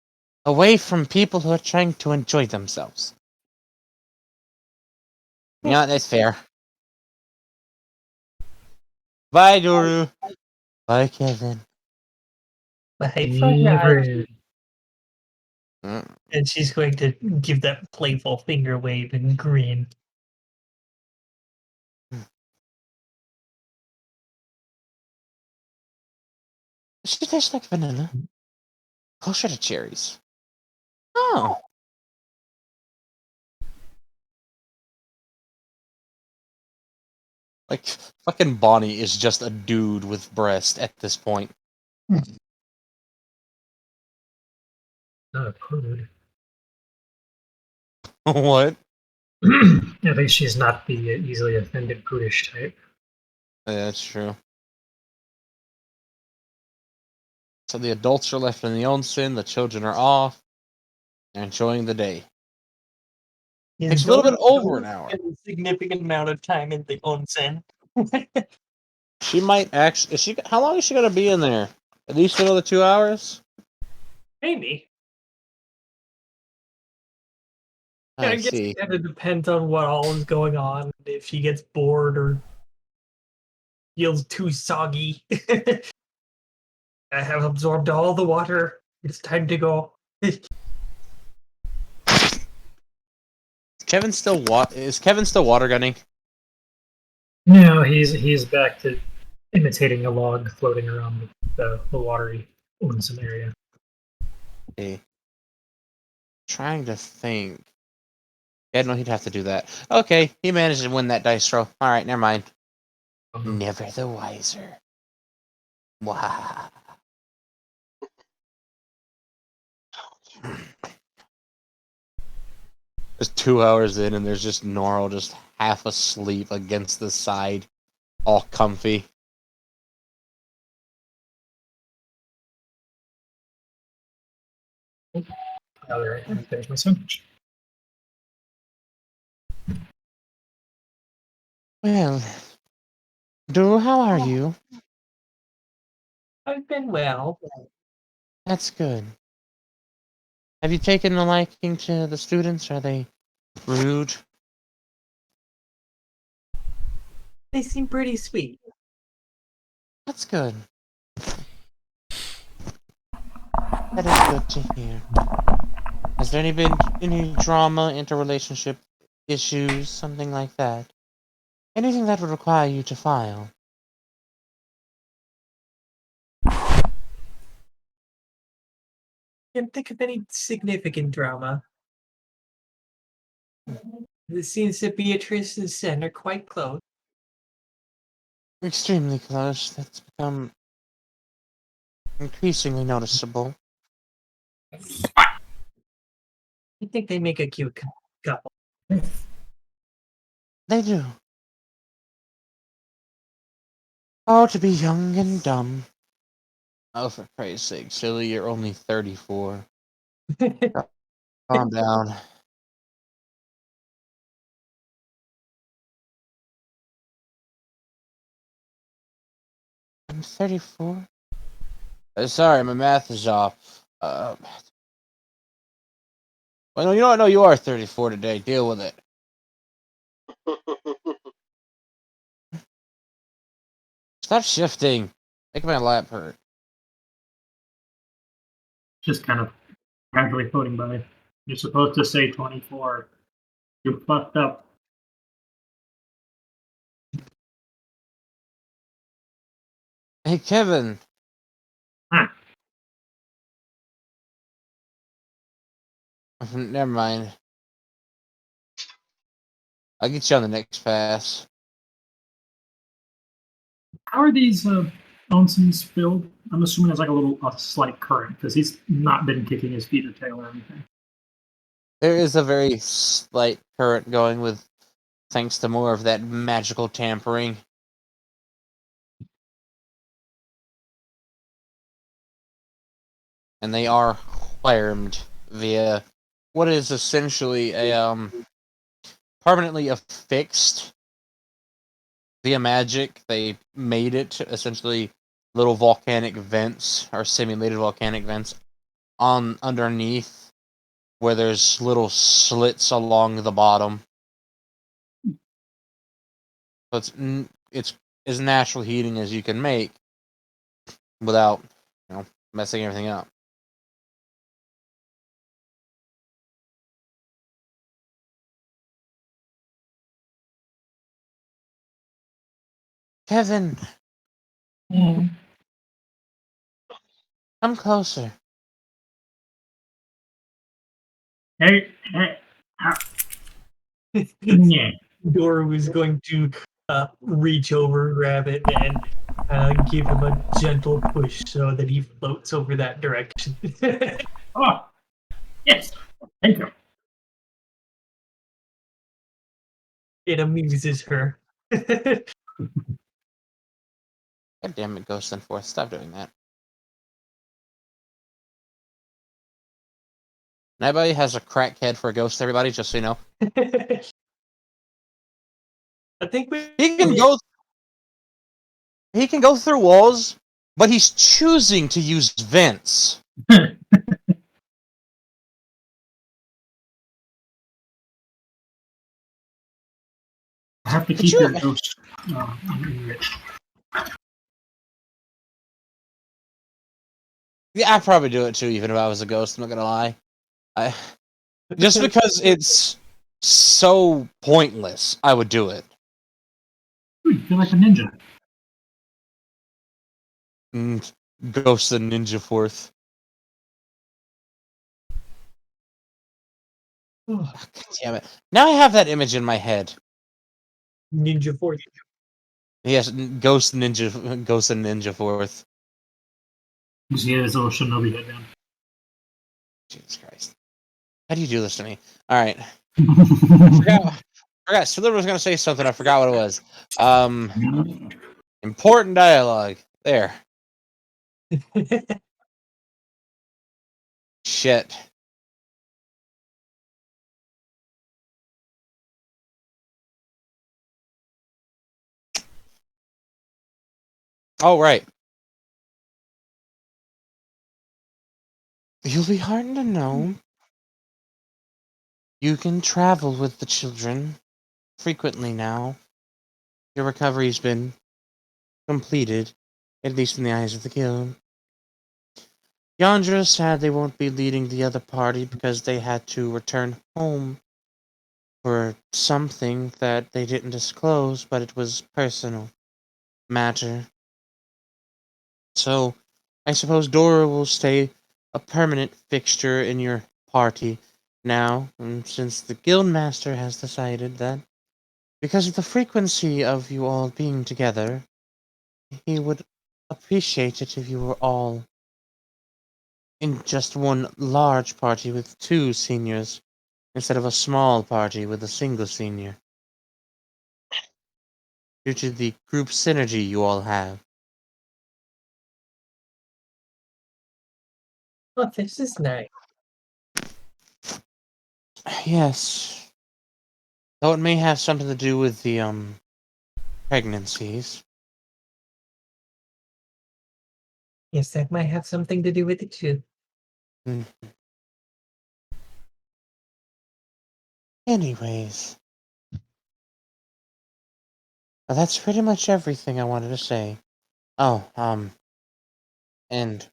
Away from people who are trying to enjoy themselves. Yeah, that's fair. Bye, Doru. Bye, Kevin. Bye, Never. Faraji. And she's going to give that playful finger wave and grin. She tastes like vanilla. Closer to cherries. Oh. Like, fucking Bonnie is just a dude with breast at this point. Not a prude. What? At least she's not the easily offended prudish type. Yeah, that's true. So the adults are left in the onsen, the children are off. They're enjoying the day. Yeah, Takes a little bit over an hour. A significant amount of time in the onsen. She might actually. How long is she gonna be in there? At least another 2 hours. Maybe. Yeah, I I guess see. it kind of depends on what all is going on. If she gets bored or feels too soggy. I have absorbed all the water. It's time to go. Is Kevin still water gunning? No, he's back to imitating a log floating around the watery onsen area. Okay. Trying to think. Yeah, no, he'd have to do that. Okay, he managed to win that dice roll. All right, never mind. Never the wiser. Wow. It's 2 hours in, and there's just Noro just half asleep against the side, all comfy. Alright, there's my sandwich. Well, Drew, how are you? I've been well. That's good. Have you taken a liking to the students? Are they rude? They seem pretty sweet. That's good. That is good to hear. Has there been any drama, interrelationship issues, something like that? Anything that would require you to file? Can't think of any significant drama. It seems that Beatrice and Sen are quite close. Extremely close. That's become increasingly noticeable. I think they make a cute couple. They do. Oh, to be young and dumb. Oh, for Christ's sake, silly, you're only 34. Calm down. I'm 34. Sorry, my math is off. Well, no, you know what? No, you are 34 today. Deal with it. Stop shifting. Make my lap hurt. Just kind of casually floating by. You're supposed to say 24. You fucked up. Hey, Kevin. Huh. Never mind. I'll get you on the next pass. How are these onsens filled? I'm assuming there's like a slight current because he's not been kicking his feet or tail or anything. There is a very slight current going with, thanks to more of that magical tampering. And they are harmed via what is essentially a permanently affixed via magic. They made it essentially little volcanic vents or simulated volcanic vents on underneath where there's little slits along the bottom. So it's as natural heating as you can make without, messing everything up. Kevin, come closer. Hey, yeah. Dora was going to reach over, grab it, and give him a gentle push so that he floats over that direction. Oh, yes. Thank you. It amuses her. God damn it, Ghost and Forth, stop doing that. Anybody has a crackhead for a ghost, everybody, just so you know. I think He can go through walls, but he's choosing to use vents. I have to keep your ghost enriched. Yeah, I'd probably do it too, even if I was a ghost, I'm not gonna lie. Just because it's so pointless, I would do it. You feel like a ninja. Ghost and Ninja Forth. God damn it. Now I have that image in my head. Ninja Force. Yes, Ghost and Ninja Forth. You see his little shinobi head down. Jesus Christ. How do you do this to me? Alright. Forgot. Spiller was gonna say something, I forgot what it was. Important dialogue. There. Shit. Oh, right. You'll be hard to know. You can travel with the children frequently now. Your recovery's been completed, at least in the eyes of the guild. Yandra is sad they won't be leading the other party because they had to return home for something that they didn't disclose, but it was personal matter. So, I suppose Dora will stay a permanent fixture in your party now, since the guildmaster has decided that because of the frequency of you all being together, he would appreciate it if you were all in just one large party with two seniors instead of a small party with a single senior. Due to the group synergy you all have. Oh, this is nice. Yes. Though it may have something to do with the pregnancies. Yes, that might have something to do with it too. Mhm. Anyways. That's pretty much everything I wanted to say. Oh, and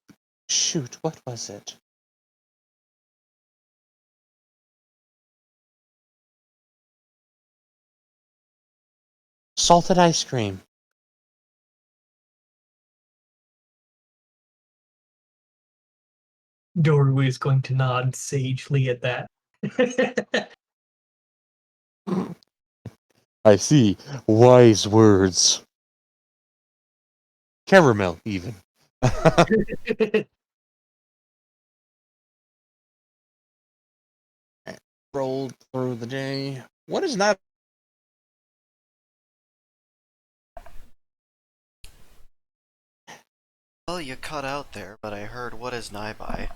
shoot, what was it? Salted ice cream. Doru is going to nod sagely at that. I see. Wise words. Caramel, even. Rolled through the day. What is not? Well, you cut out there, but I heard what is Naibai.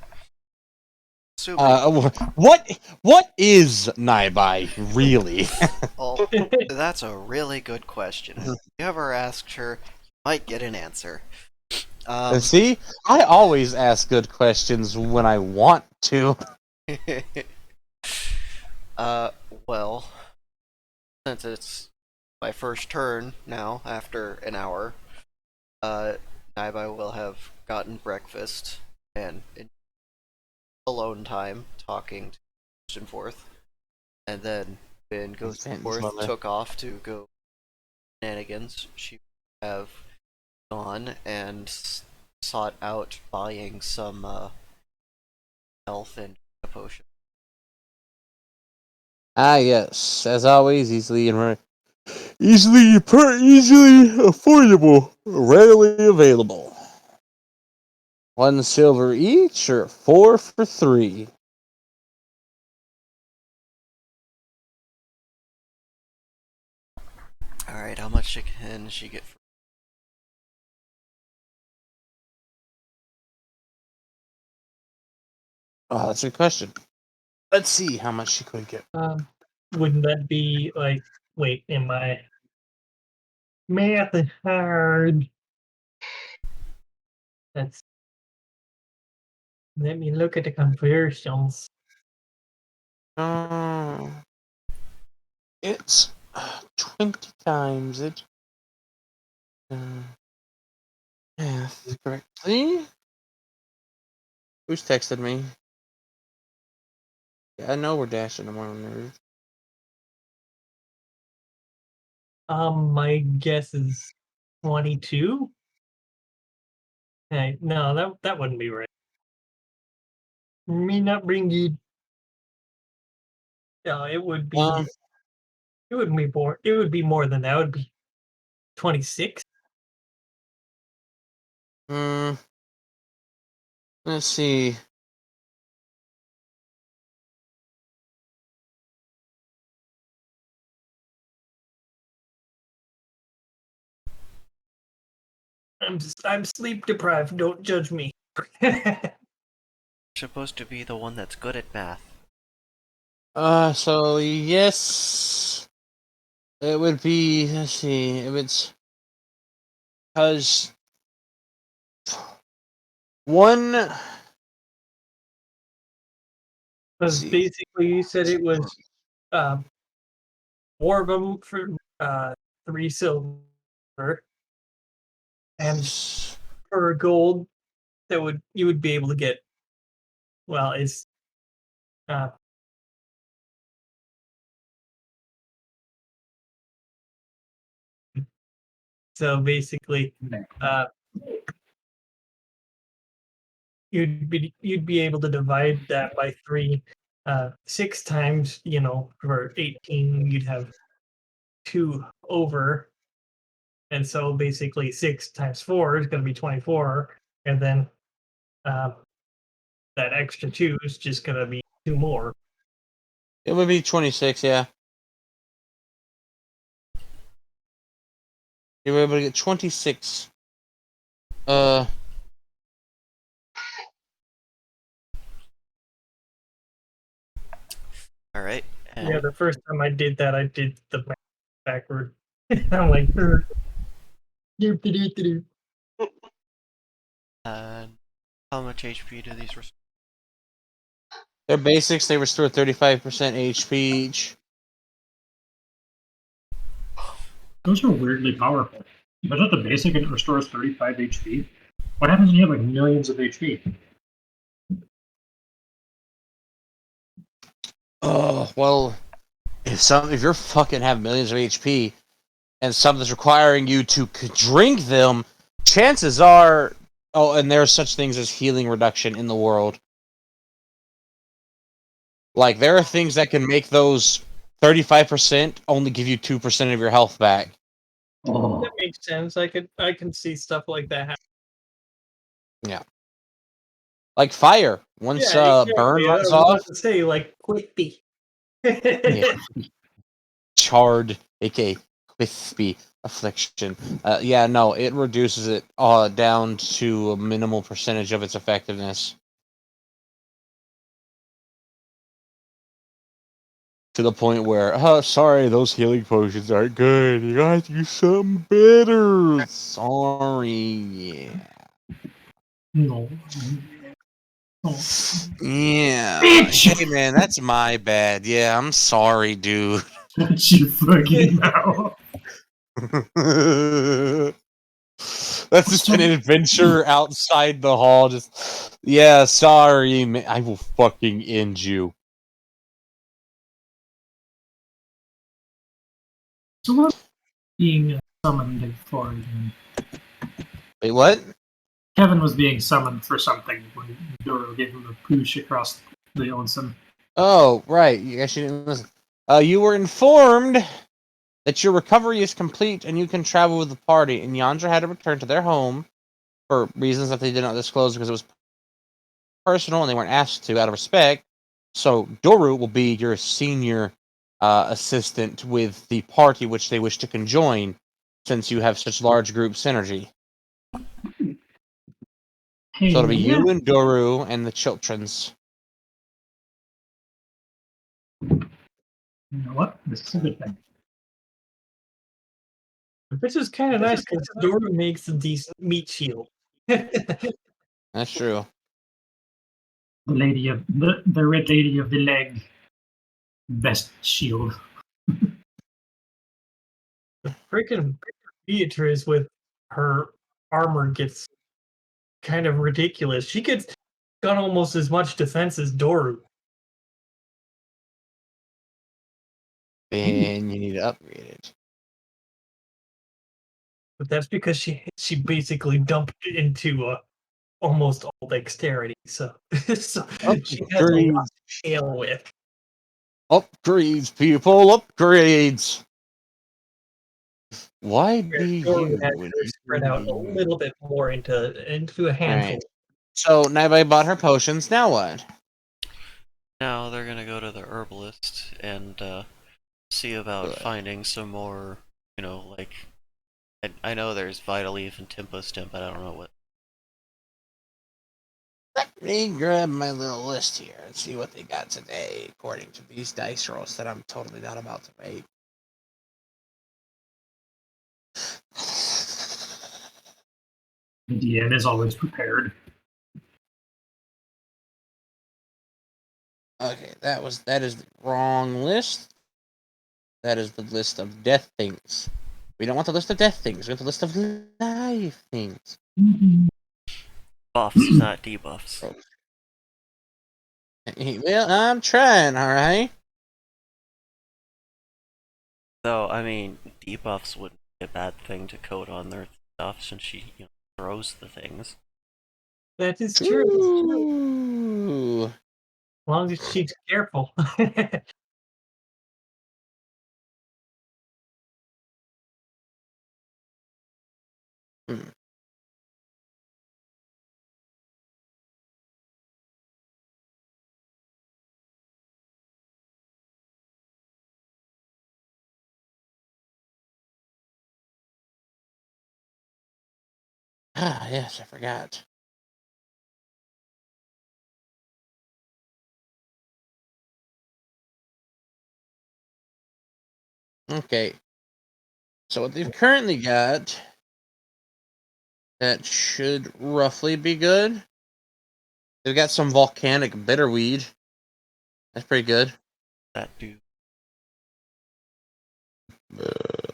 Super. What is Naibai, really? Well, that's a really good question. If you ever asked her, you might get an answer. See? I always ask good questions when I want to. Well, since it's my first turn now, after an hour, Naibai will have gotten breakfast and alone time talking to and forth, and then when Ghost and Benton's Forth mother. took off to go shenanigans, she would have gone and sought out buying some health and a potion. Ah, yes. As always, easily affordable, readily available. 1 silver each, or 4 for 3. Alright, how much can she get for? Oh, that's a good question. Let's see how much she could get. Wouldn't that be like? Wait, am I? Math is hard. That's. Let me look at the conversions. It's 20 times it. Math correctly. Who's texted me? Yeah, I know we're dashing tomorrow, nerd. My guess is 22. Hey, no, that wouldn't be right. Me not bring you. No, it would be. It wouldn't be more. It would be more than that. It would be 26. Let's see. I'm sleep deprived. Don't judge me. Supposed to be the one that's good at math. So yes, it would be. Let's see. If it's because one. Because basically, you said it was 4 of them for 3 silver, and for gold, that would you would be able to get. Well, it's uh, so basically, you'd be able to divide that by 3. 6 times, for 18, you'd have 2 over, and so basically 6 times 4 is going to be 24, and then uh, that extra 2 is just going to be 2 more. It would be 26, yeah. You were able to get 26. All right. And Yeah, the first time I did that, I did the math backward. I'm like, "Er, doop-de-doop-de-doop." how much HP do these restore? Their basics, they restore 35% HP each. Those are weirdly powerful. If I thought the basic and it restores 35 HP, what happens when you have like millions of HP? Oh, well, if you're fucking have millions of HP and something's requiring you to drink them, chances are, oh, and there are such things as healing reduction in the world. Like, there are things that can make those 35% only give you 2% of your health back. Oh, That makes sense. I can see stuff like that happen. Yeah. Like fire. Once Yeah, burn exactly. I runs was about off, to say, like, quippy. yeah. Charred, aka crispy affliction. Yeah, no, it reduces it down to a minimal percentage of its effectiveness. To the point where, oh, sorry, those healing potions aren't good. You gotta do something better. Sorry, yeah. no. Oh. Yeah. Bitch! Hey, man, that's my bad. Yeah, I'm sorry, dude. Shut your fucking mouth. That's just an adventure outside the hall. Just, yeah, sorry, man. I will fucking end you. So what being summoned for again? Wait, what? Kevin was being summoned for something when Doro gave him a push across the onsen. Oh, right. You guys didn't listen. You were informed that your recovery is complete and you can travel with the party. And Yandra had to return to their home for reasons that they did not disclose because it was personal and they weren't asked to out of respect. So Doru will be your senior assistant with the party which they wish to conjoin, since you have such large group synergy. Hey, So it'll be yeah. you and Doru and the children's. You know what? This is a good thing. Which is kind of nice because Dora makes a decent meat shield. That's true. The lady of the red lady of the leg. Best shield. Freaking Beatrice with her armor gets kind of ridiculous. She got almost as much defense as Doru. And you need to upgrade it. But that's because she basically dumped it into almost all dexterity. So, so she has a lot Upgrades. to shale with. Upgrades, people. Upgrades. Why be Doru you has when her you spread can out be a me? little bit more into a handful. Alright. So Naibai bought her potions. Now what? Now they're gonna go to the herbalist and see about Good. finding some more. Like I know there's Vital Leaf and Tempo Stem, but I don't know what. Let me grab my little list here and see what they got today, according to these dice rolls that I'm totally not about to make. The DN is always prepared. Okay, that is the wrong list. That is the list of death things. We don't want the list of death things. We want the list of life things. Buffs, not debuffs. Well, I'm trying, alright? So I mean, debuffs wouldn't be a bad thing to code on their stuff since she throws the things. That is true. Ooh. As long as she's careful. Hmm. Ah, yes, I forgot. Okay. So what they've currently got that should roughly be good. They've got some volcanic bitterweed. That's pretty good. That do.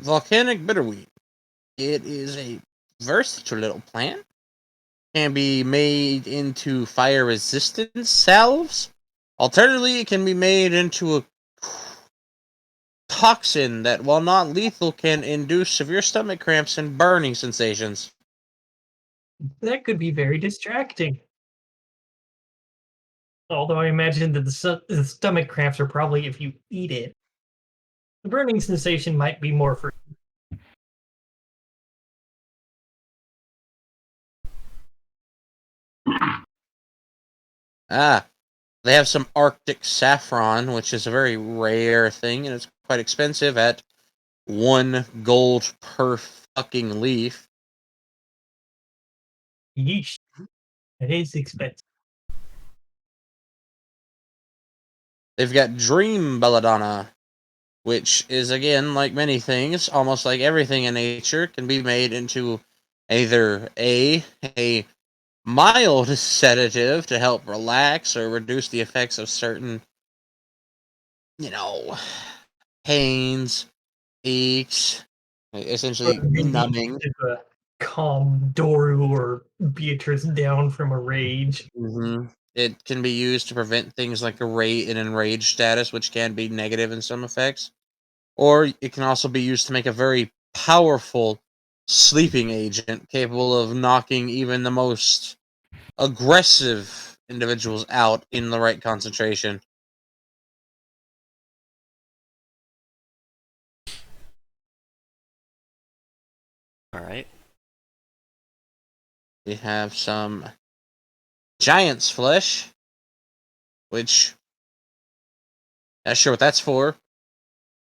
Volcanic bitterweed. It is a versatile little plant. Can be made into fire resistant salves. Alternatively, it can be made into a toxin that, while not lethal, can induce severe stomach cramps and burning sensations. That could be very distracting. Although I imagine that the stomach cramps are probably if you eat it. The burning sensation might be more for. Ah, they have some Arctic saffron, which is a very rare thing, and it's quite expensive at 1 gold per fucking leaf. Yeesh. It is expensive. They've got Dream Belladonna, which is, again, like many things, almost like everything in nature, can be made into either a mild sedative to help relax or reduce the effects of certain, pains, aches, Or essentially maybe numbing. to calm Doru or Beatrice down from a rage. It can be used to prevent things like an enraged status, which can be negative in some effects. Or it can also be used to make a very powerful sleeping agent capable of knocking even the most aggressive individuals out in the right concentration. All right. We have some giant's flesh, which not sure what that's for.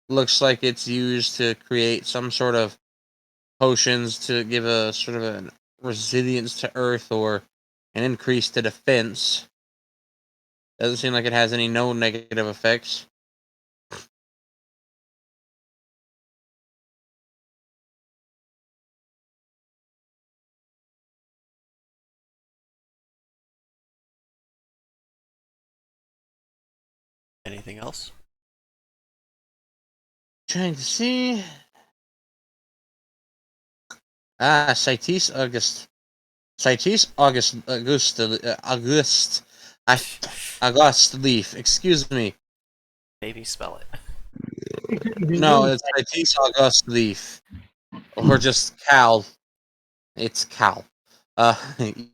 Looks like it's used to create some sort of potions to give a sort of a resilience to earth or an increase to defense. Doesn't seem like it has any known negative effects. Anything else? Trying to see. Cites August. Cites August August August leaf. Excuse me. Maybe spell it. No, it's Cites August leaf. Or just Cal. It's Cal. Uh,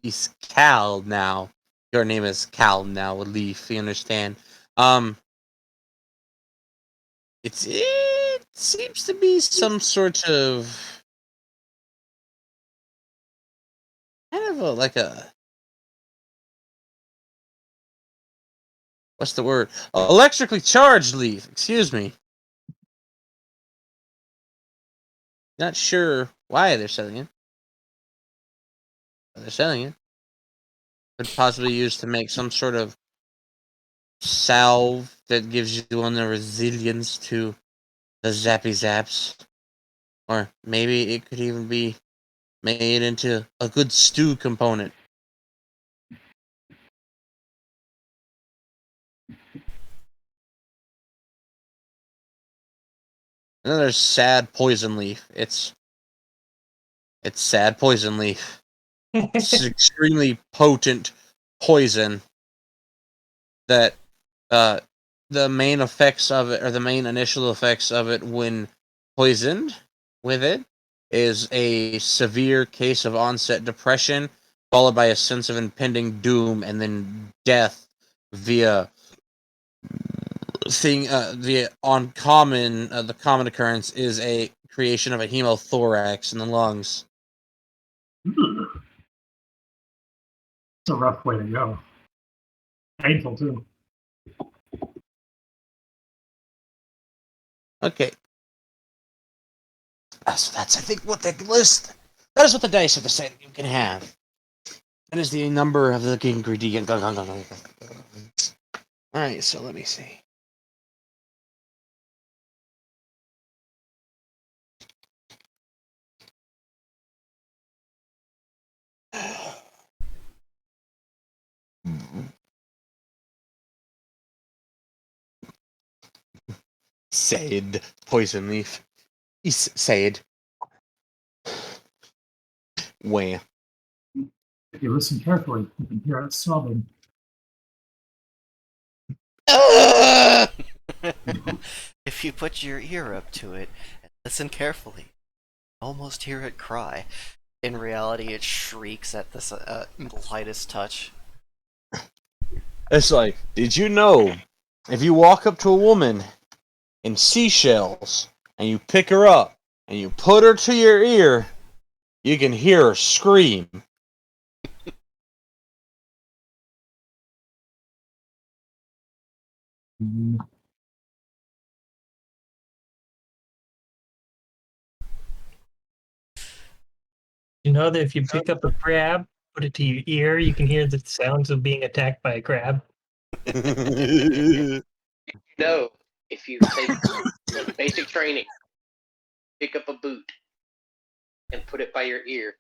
he's Cal now. Your name is Cal now, Leaf. You understand? Um, it seems to be some sort of kind of like a, what's the word? Electrically charged leaf. Excuse me. Not sure why they're selling it. But they're selling it. Could possibly used to make some sort of salve that gives you one the resilience to the zappy zaps. Or maybe it could even be made into a good stew component. Another sad poison leaf. It's sad poison leaf. It's extremely potent poison that uh the main effects of it, or the main initial effects of it when poisoned with it, is a severe case of onset depression followed by a sense of impending doom, and then death via the common occurrence is a creation of a hemothorax in the lungs. Ugh. It's a rough way to go. Painful too. Okay. So that's, I think, what the list. That is what the dice have decided you can have. That is the number of the ingredient. Alright, so let me see. Said poison leaf. Said. Where? If you listen carefully, you can hear it sobbing. If you put your ear up to it and listen carefully, almost hear it cry. In reality, it shrieks at the lightest touch. It's like, did you know if you walk up to a woman in seashells and you pick her up and you put her to your ear, you can hear her scream? You know that if you pick up a crab, put it to your ear, you can hear the sounds of being attacked by a crab. No, if you take basic training, pick up a boot, and put it by your ear,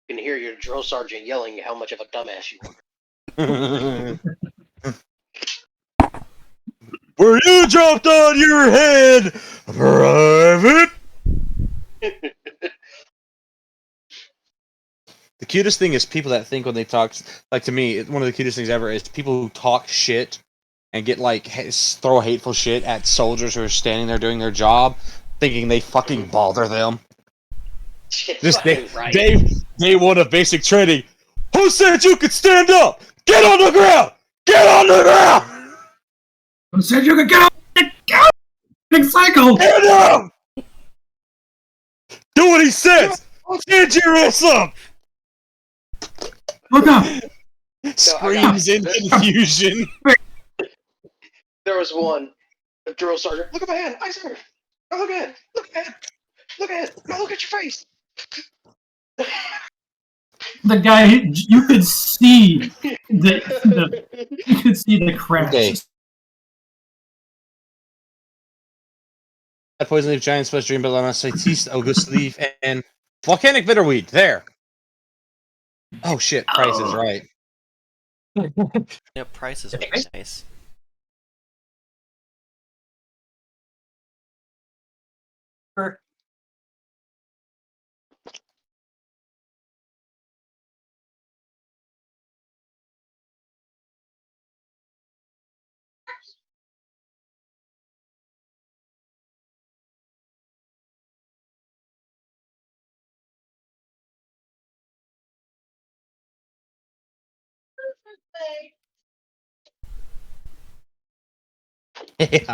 you can hear your drill sergeant yelling how much of a dumbass you Were you dropped on your head, Private? are. The cutest thing is people that think when they talk, like to me, one of the cutest things ever is people who talk shit and get like throw hateful shit at soldiers who are standing there doing their job, thinking they fucking bother them. This day one of basic training. Who said you could stand up? Get on the ground! Get on the ground! Who said you could get out? Big cycle! Get up! Do what he says! Stand your ass up! Look up! Screams in confusion. There was one, the drill sergeant. Look at my hand, I sir. Oh, look at it. Look at it. Look at it. Now look at your face. The guy, you could see the crash. Okay. Poison leaf, giant splash, dream bellama, citis, August leaf, and volcanic bitterweed. There. Oh shit! Price is right. Yeah, price is really nice.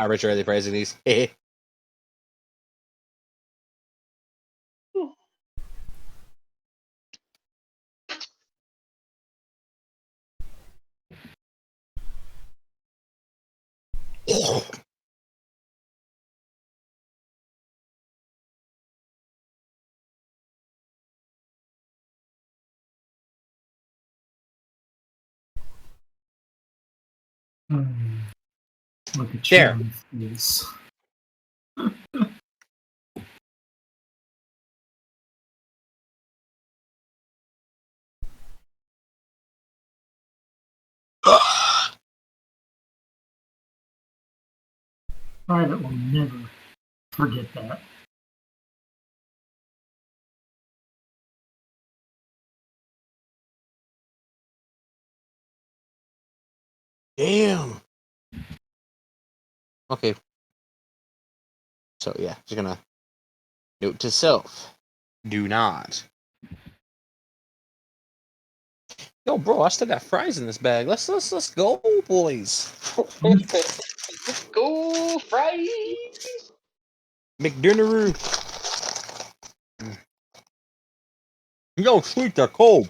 Richard really praising these. Look at There. your face. Private will never forget that. Damn. Okay. So yeah, just gonna note to self: do not Yo, bro, I still got fries in this bag. Let's go, boys. Let's go, fries! McDinneroo. Yo, sweet, they're cold.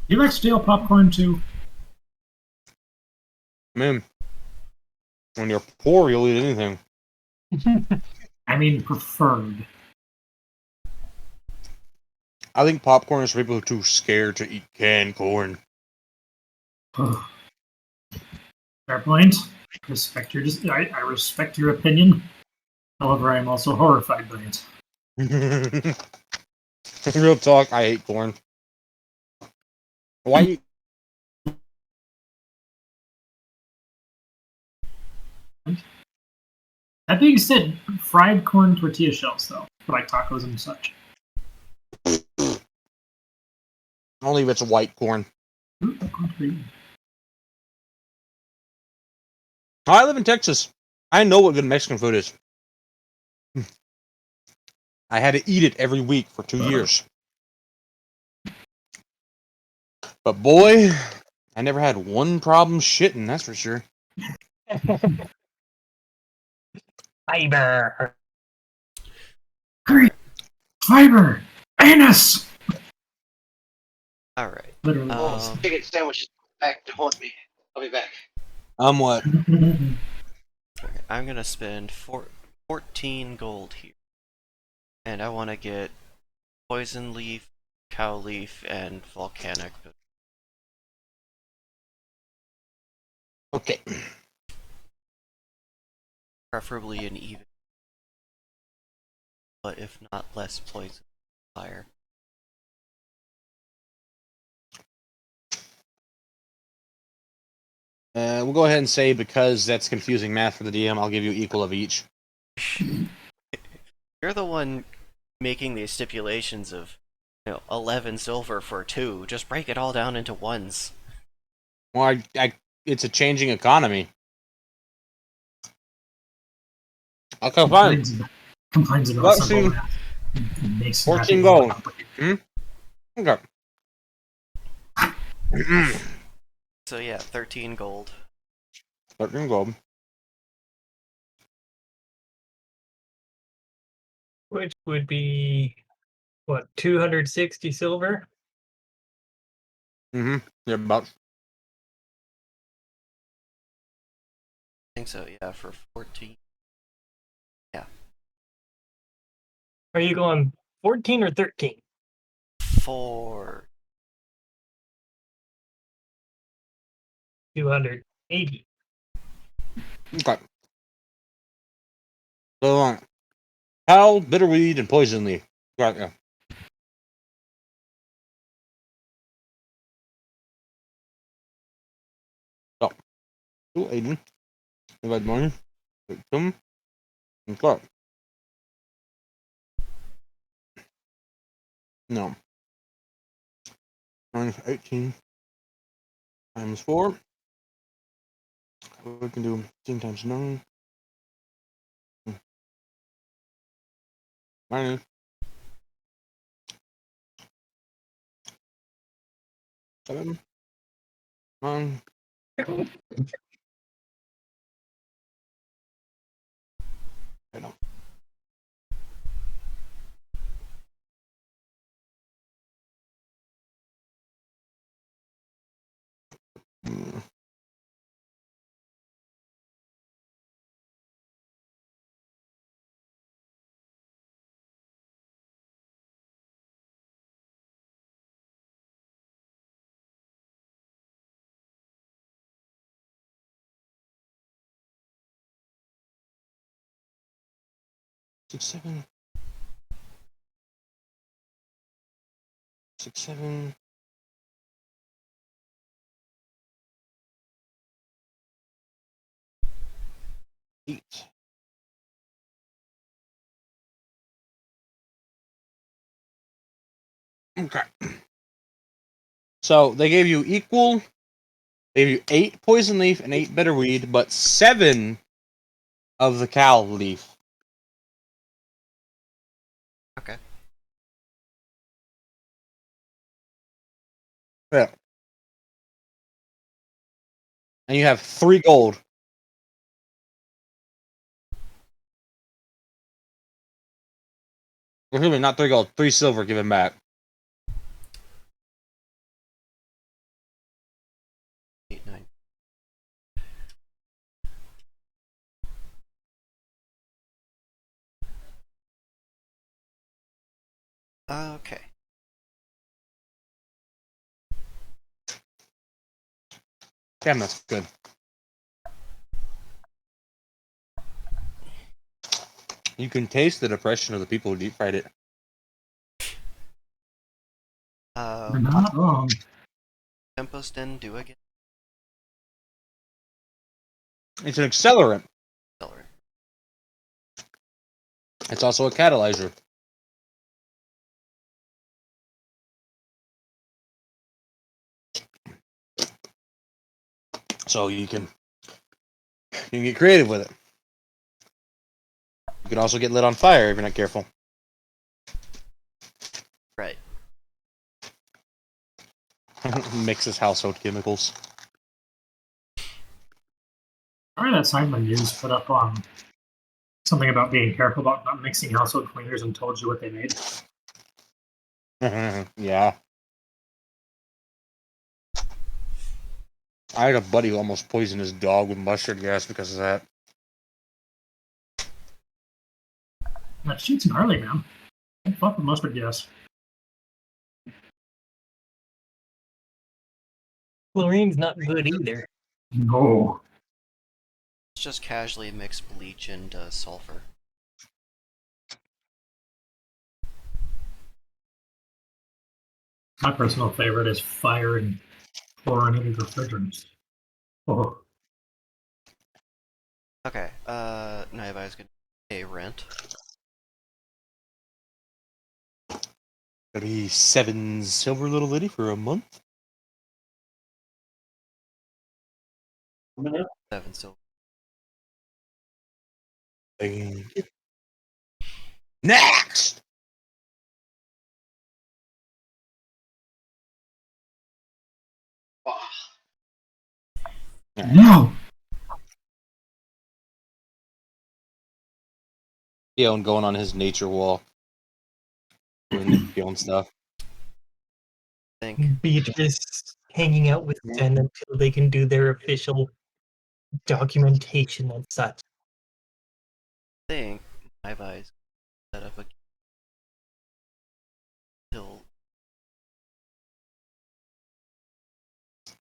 You like stale popcorn too? Man, when you're poor, you'll eat anything. I mean, preferred. I think popcorn is for people who are too scared to eat canned corn. Fair point. I respect your opinion. However, I am also horrified by it. Real talk, I hate corn. Why? That being said, fried corn tortilla shells, though, for like tacos and such. Only if it's white corn. Ooh, corn tortilla. I live in Texas. I know what good Mexican food is. I had to eat it every week for 2 years. But boy, I never had one problem shitting, that's for sure. Fiber. Hurry! Fiber! Anus! Alright. Literally. Chicken sandwiches back to haunt me. I'll be back. What? Okay, I'm gonna spend 14 gold here. And I want to get poison leaf, cow leaf, and volcanic. Okay. Preferably an even, but if not, less poison fire. We'll go ahead and say, because that's confusing math for the DM, I'll give you equal of each. You're the one making these stipulations of, 11 silver for 2. Just break it all down into ones. Well, it's a changing economy. Okay, fine. Complains about Let's simple see. math. Makes 14 math gold. complicated. Okay. So yeah, 13 gold. 13 gold. Which would be, what, 260 silver? Mm-hmm. Yeah, about. I think so, yeah, for 14. Are you going 14 or 13? 4. 280. Okay. So, Hal, bitterweed, and poison leaf. Right, yeah. So, 280. Divide 1. 2. Okay. No. Minus 18 times 4. We can do 10 times 9. Minus 7. 9. I don't. Mm. Six, 7. 6, 7. 8. Okay. So they gave you equal. They gave you 8 poison leaf and 8 bitterweed, but 7 of the cow leaf. Okay. Yeah. And you have 3 gold. Excuse me, not 3 gold, 3 silver given back. 8, 9. Okay. Damn, that's good. You can taste the depression of the people who deep fried it. You're not wrong. Tempos didn't do again. It's an accelerant. Accelerant. It's also a catalyzer. So you can get creative with it. You can also get lit on fire if you're not careful. Right. Mixes household chemicals. Remember that sign the news put up on something about being careful about not mixing household cleaners and told you what they made? Yeah. I had a buddy who almost poisoned his dog with mustard gas because of that. That shit's gnarly, man. Don't fuck with mustard gas. Chlorine's not good either. No. Let's just casually mix bleach and sulfur. My personal favorite is fire and chlorinated refrigerants. Oh, Okay. Naiba is gonna pay rent. That'd be 7 silver, little lady, for a month. 7 silver. Thank you. Next! Wow. no! Keon going on his nature walk. Doing Keon stuff. I think Beatrice hanging out with Zen until they can do their official documentation and such. Naiba is set up a till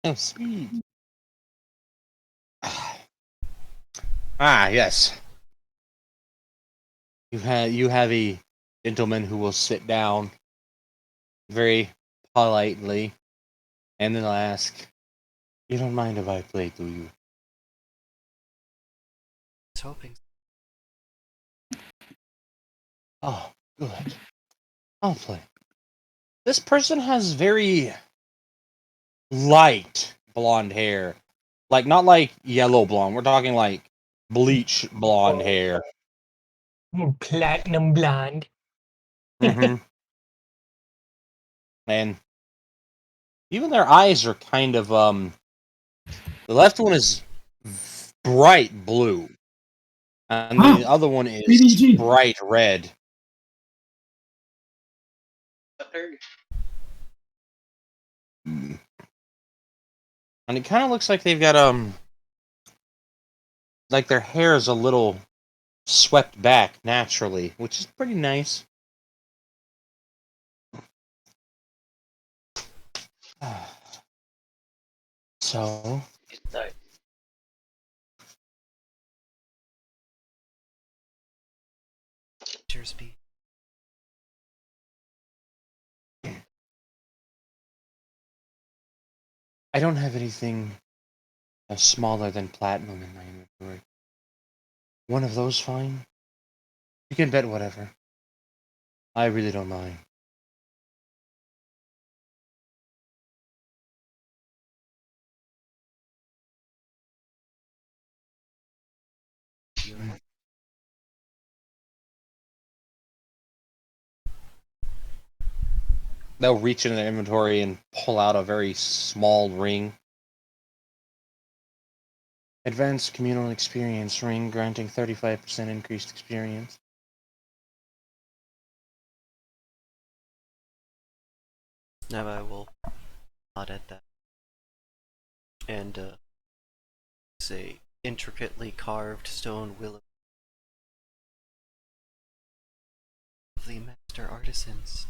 Oh, sweet. Ah, yes. You have a gentleman who will sit down very politely, and then they'll ask, "You don't mind if I play, do you?" I was hoping. Oh, good. I'll play. This person has very light blonde hair. Like, not like yellow blonde. We're talking like bleach blonde hair. Platinum blonde. Mm-hmm. And even their eyes are kind of, the left one is bright blue. And the other one is BDG. bright red. And it kind of looks like they've got, like their hair is a little swept back naturally, which is pretty nice. So, Cheers, B. I don't have anything smaller than platinum in my inventory. One of those fine? You can bet whatever. I really don't mind. they'll reach into their inventory and pull out a very small ring. Advanced communal experience ring granting 35% increased experience. Now I will nod at that. And it's a intricately carved stone willow of the master artisans.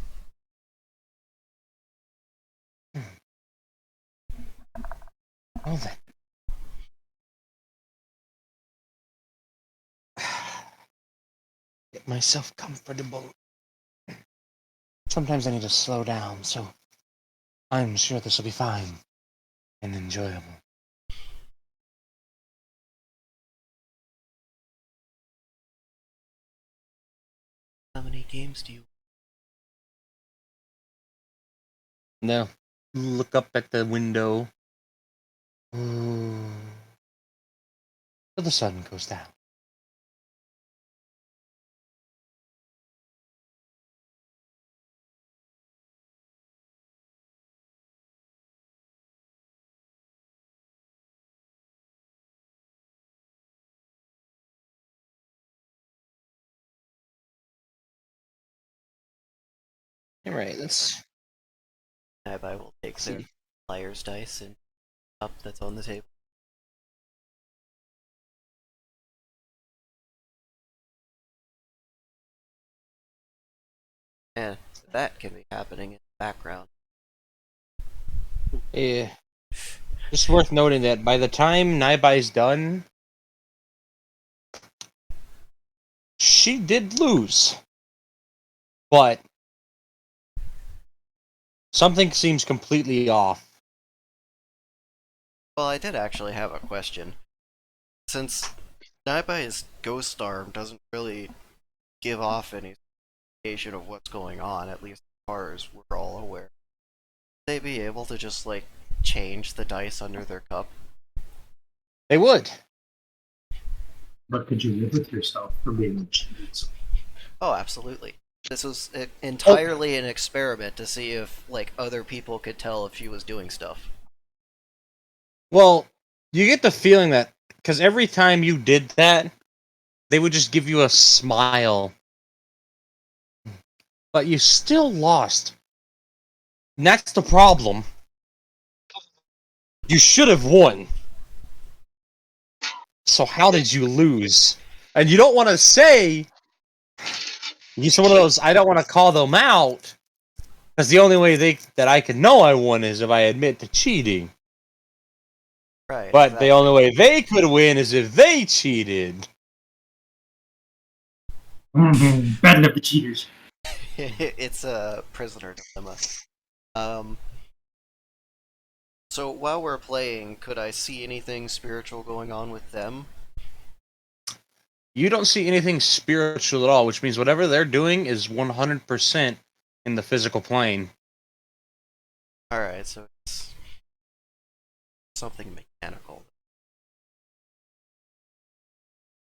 Well then. Get myself comfortable. Sometimes I need to slow down, so I'm sure this will be fine and enjoyable. How many games do you? No. Look up at the window. Till the sun goes down. Alright, let's I will take their see. liar's dice and up that's on the table. And that can be happening in the background. Yeah. Just worth noting that by the time Naibai's done, she did lose. But something seems completely off. Well, I did actually have a question. Since Naibai's ghost arm doesn't really give off any indication of what's going on, at least as far as we're all aware, would they be able to just, like, change the dice under their cup? They would. But could you live with yourself for being cheats? Oh, absolutely. This was entirely an experiment to see if, like, other people could tell if she was doing stuff. Well, you get the feeling that, because every time you did that, they would just give you a smile. But you still lost. And that's the problem. You should have won. So how did you lose? And you don't want to say... You're one of those, I don't want to call them out. Because the only way that I can know I won is if I admit to cheating. Right. But exactly. the only way they could win is if they cheated. Bad enough for cheaters. It's a prisoner dilemma. So while we're playing, could I see anything spiritual going on with them? You don't see anything spiritual at all, which means whatever they're doing is 100% in the physical plane. Alright, so it's something mechanical.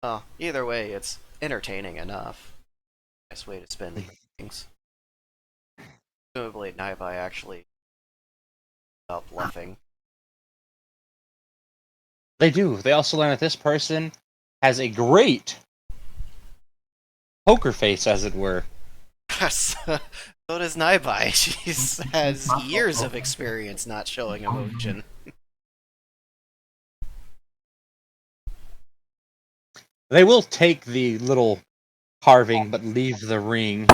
Oh, either way, it's entertaining enough. Nice way to spend the evenings. Presumably, Naibai actually stopped bluffing. They do. They also learn that this person has a great poker face, as it were. So does Naibai. She has years of experience not showing emotion. They will take the little carving, but leave the ring.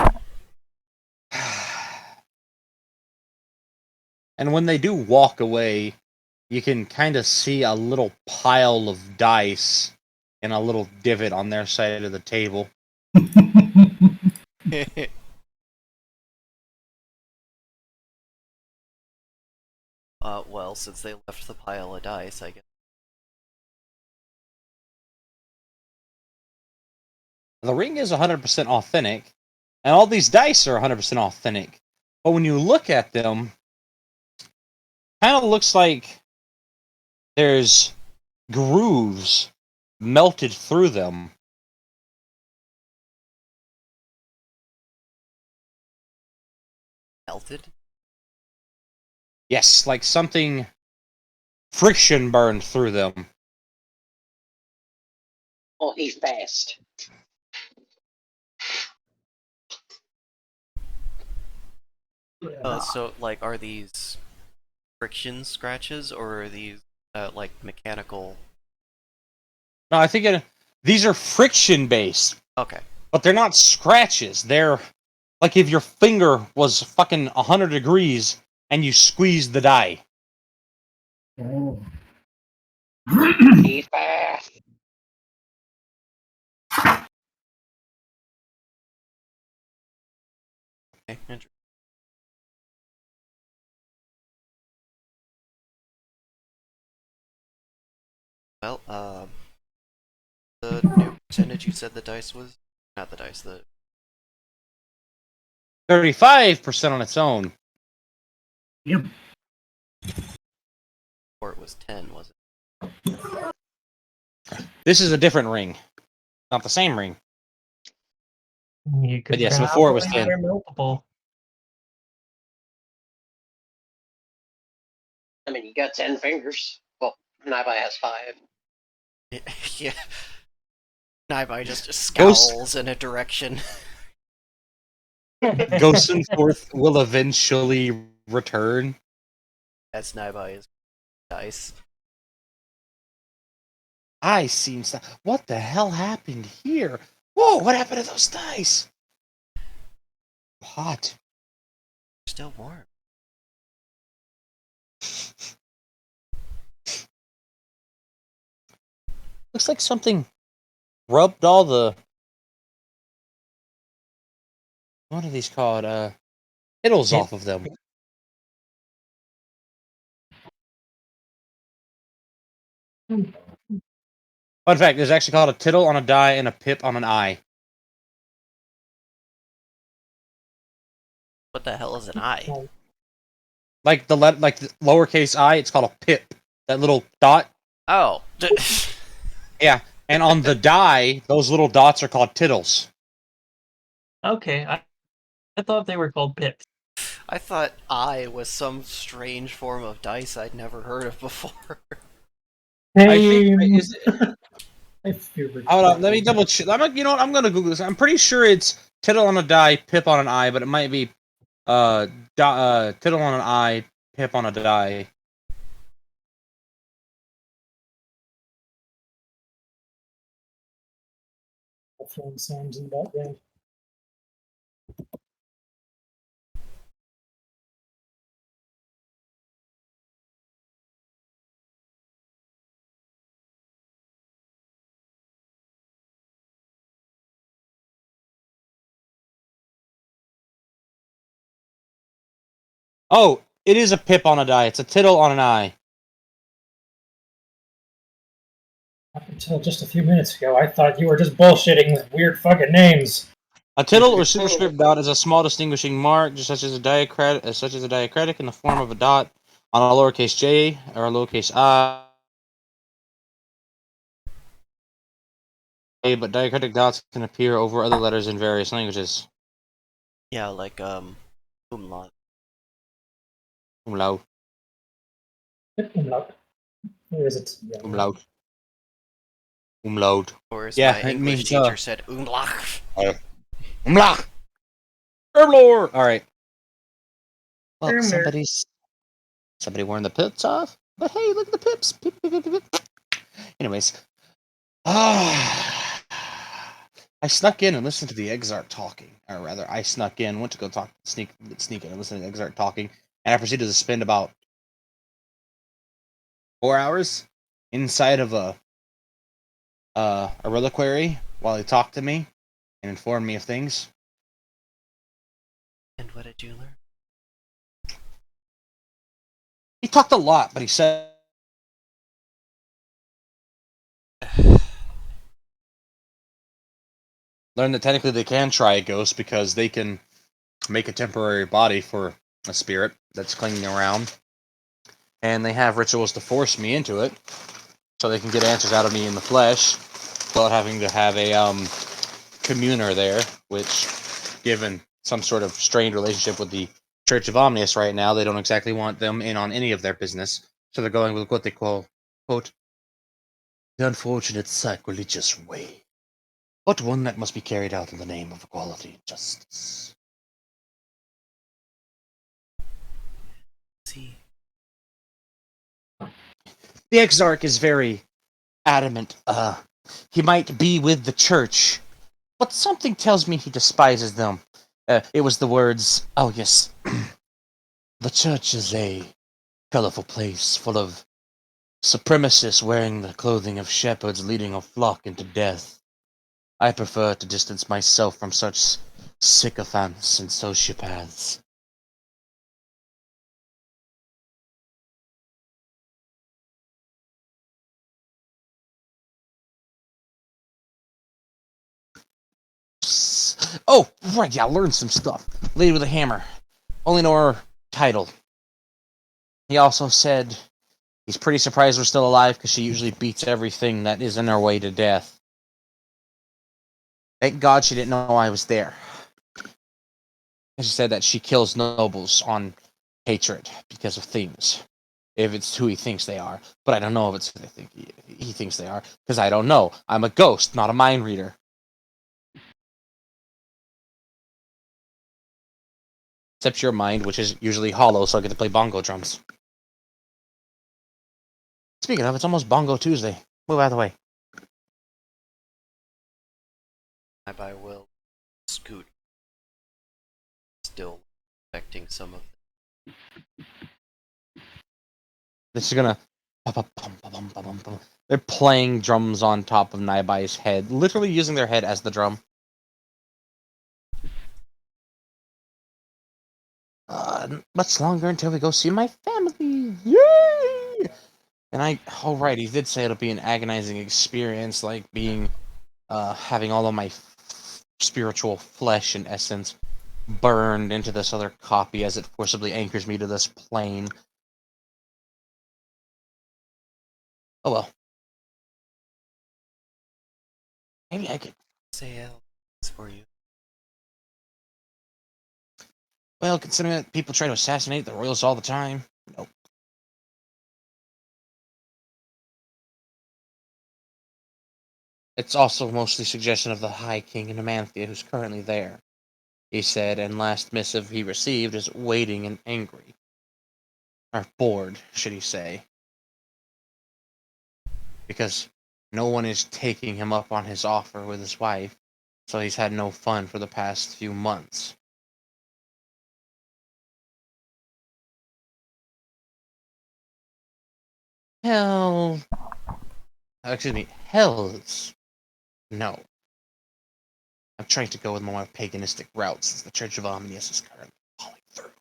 And when they do walk away, you can kind of see a little pile of dice and a little divot on their side of the table. Well, since they left the pile of dice, I guess. The ring is 100% authentic, and all these dice are 100% authentic. But when you look at them, kind of looks like there's grooves melted through them. Melted? Yes, like something friction burned through them. Oh, he's fast. So like, are these friction scratches or are these like mechanical? No, I think these are friction based, Okay. but they're not scratches. They're like if your finger was fucking 100 degrees and you squeezed the die. Oh. He's fast. Okay, interesting. Well, the new percentage you said the dice was not the dice. The 35% on its own. Yep. or it was 10, was it? This is a different ring. Not the same ring. You could But yes, before it was probably 10. wear multiple. I mean, you got 10 fingers. Well, Nabai has 5. Yeah. Naibai just scowls in a direction. Ghost and Forth will eventually return. That's Naibai's dice. I seen stuff. What the hell happened here? Whoa, what happened to those dice? Hot. Still warm. Looks like something rubbed all the... What are these called? Hittles off of them. Fun fact, there's actually called a tittle on a die and a pip on an eye. What the hell is an eye? Like the lowercase I, it's called a pip. That little dot. Oh. Yeah. And on the die, those little dots are called tittles. Okay, I thought they were called pips. I thought eye was some strange form of dice I'd never heard of before. I think is it, I feel hold on, let me double check. You know what? I'm gonna Google this. I'm pretty sure it's tittle on a die, pip on an eye, but it might be tittle on an eye, pip on a die. phone sounds in the background. Oh, it is a pip on a die. It's a tittle on an eye. Up until just a few minutes ago, I thought you were just bullshitting with weird fucking names. A tittle or superscript dot is a small distinguishing mark, just such as a diacritic in the form of a dot on a lowercase j or a lowercase I. But diacritic dots can appear over other letters in various languages. Yeah, like umlaut. Umlaut. Umlaut. Where is it? Yeah. Umlaut. Umlaut. Or as Yeah, my it English means, teacher said, umlaut. Umlaut. Herblore. All right. Well, Herblore. somebody wearing the pips off. But hey, look at the pips. Pip, pip, pip, pip, pip. Anyways, I snuck in and listened to the Exarch talking, or rather, I snuck in, went to go sneak in and listen to the Exarch talking, and I proceeded to spend about 4 hours inside of a reliquary while he talked to me and informed me of things. And what did you learn? He talked a lot, but he said learned that technically they can try a ghost because they can make a temporary body for a spirit that's clinging around, and they have rituals to force me into it so they can get answers out of me in the flesh without having to have a communer there, which, given some sort of strained relationship with the Church of Omnius right now. They don't exactly want them in on any of their business, so they're going with what they call, quote, the unfortunate sacrilegious way, but one that must be carried out in the name of equality and justice. See. The Exarch is very adamant. He might be with the church, but something tells me he despises them. It was the words, oh yes, the church is a colorful place full of supremacists wearing the clothing of shepherds leading a flock into death. I prefer to distance myself from such sycophants and sociopaths. Oh, right, yeah, learn some stuff. Lady with a Hammer. Only know her title. He also said he's pretty surprised we're still alive because she usually beats everything that is in her way to death. Thank God she didn't know I was there. And she said that she kills nobles on hatred because of things. If it's who he thinks they are. But I don't know if it's who they think he thinks they are, because I don't know. I'm a ghost, not a mind reader. Except your mind, which is usually hollow, so I get to play bongo drums. Speaking of, it's almost Bongo Tuesday. Move out of the way. I will scoot, still affecting some of. This is gonna. They're playing drums on top of Naibai's head, literally using their head as the drum. Much longer until we go see my family. Yay! And right, he did say it'll be an agonizing experience, like being, having all of my spiritual flesh and essence burned into this other copy as it forcibly anchors me to this plane. Oh well. Maybe I could. Say else for you. Well, considering that people try to assassinate the royals all the time. Nope. It's also mostly suggestion of the High King in Amanthea who's currently there, he said, and last missive he received is waiting and angry. Or bored, should he say. Because no one is taking him up on his offer with his wife, so he's had no fun for the past few months. Hell... Excuse me, hells... No. I'm trying to go with more paganistic routes since the Church of Omnius is currently falling through.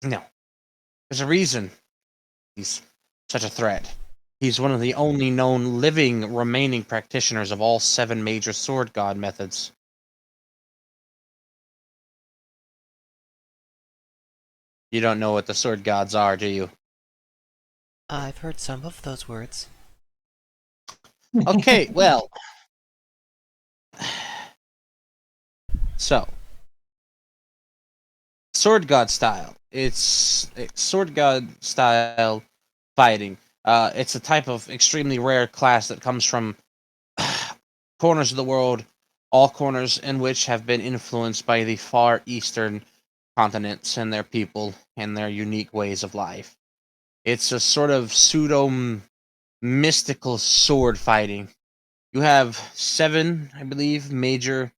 No. There's a reason he's such a threat. He's one of the only known living remaining practitioners of all 7 major sword god methods. You don't know what the sword gods are, do you? I've heard some of those words. Okay, well. So. Sword god style. It's sword god style fighting. It's a type of extremely rare class that comes from corners of the world, all corners in which have been influenced by the far eastern continents and their people and their unique ways of life. It's a sort of pseudo mystical sword fighting. You have 7, I believe, major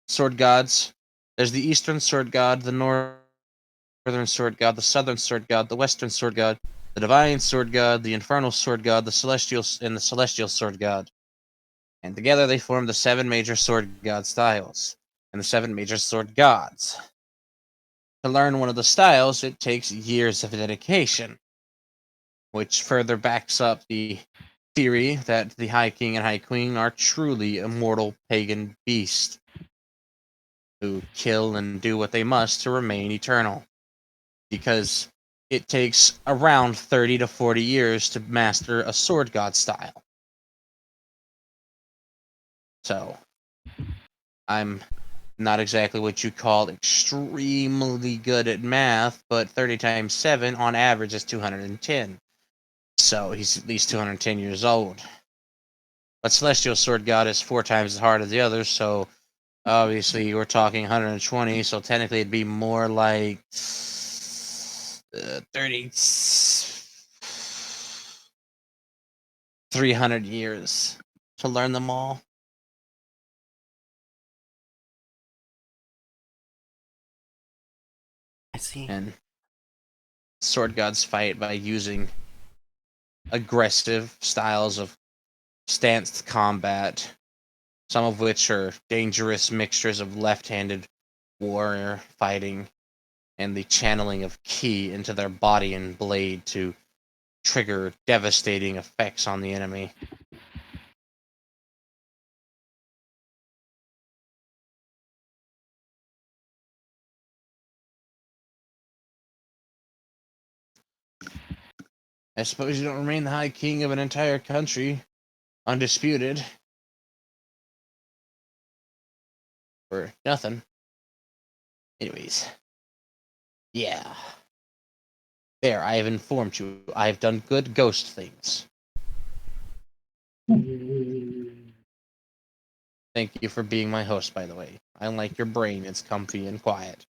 sword gods. There's the Eastern Sword God, the Northern Sword God, the Southern Sword God, the Western Sword God, the Divine Sword God, the Infernal Sword God, the Celestial Sword God. And together they form the 7 major sword god styles and the 7 major sword gods. To learn one of the styles, it takes years of dedication, which further backs up the theory that the High King and High Queen are truly immortal pagan beasts who kill and do what they must to remain eternal. Because it takes around 30 to 40 years to master a sword god style. So, I'm not exactly what you call extremely good at math, but 30 times 7 on average is 210. So he's at least 210 years old. But Celestial Sword God is 4 times as hard as the others, so obviously we're talking 120, so technically it'd be more like 30... 300 years to learn them all. I see. And sword gods fight by using aggressive styles of stance combat, some of which are dangerous mixtures of left-handed warrior fighting and the channeling of ki into their body and blade to trigger devastating effects on the enemy. I suppose you don't remain the High King of an entire country, undisputed, for nothing. Anyways, yeah. There, I have informed you. I have done good ghost things. Thank you for being my host, by the way. I like your brain. It's comfy and quiet.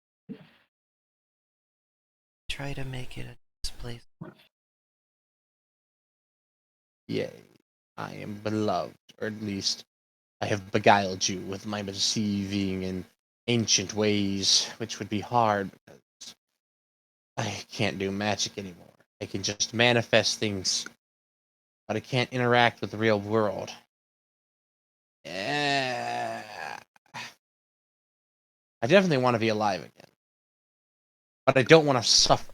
Try to make it a nice place. Yay. I am beloved, or at least I have beguiled you with my deceiving and ancient ways, which would be hard because I can't do magic anymore. I can just manifest things, but I can't interact with the real world. Yeah. I definitely want to be alive again, but I don't want to suffer.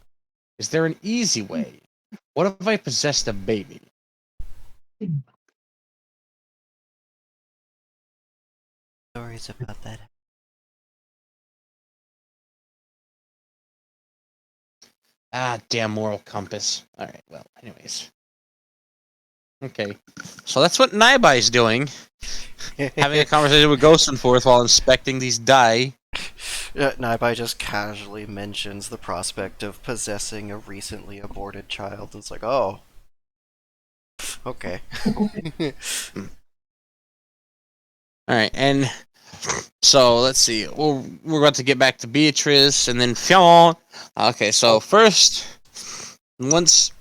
Is there an easy way? What if I possessed a baby? Stories about that. Ah, damn moral compass. Alright, well, anyways. Okay. So that's what Naibai's doing. Having a conversation with Ghost and Forth while inspecting these die. Naibai just casually mentions the prospect of possessing a recently aborted child. It's like, oh. Okay. Alright, and so let's see. We're about to get back to Beatrice and then Fionn. Okay, so first, once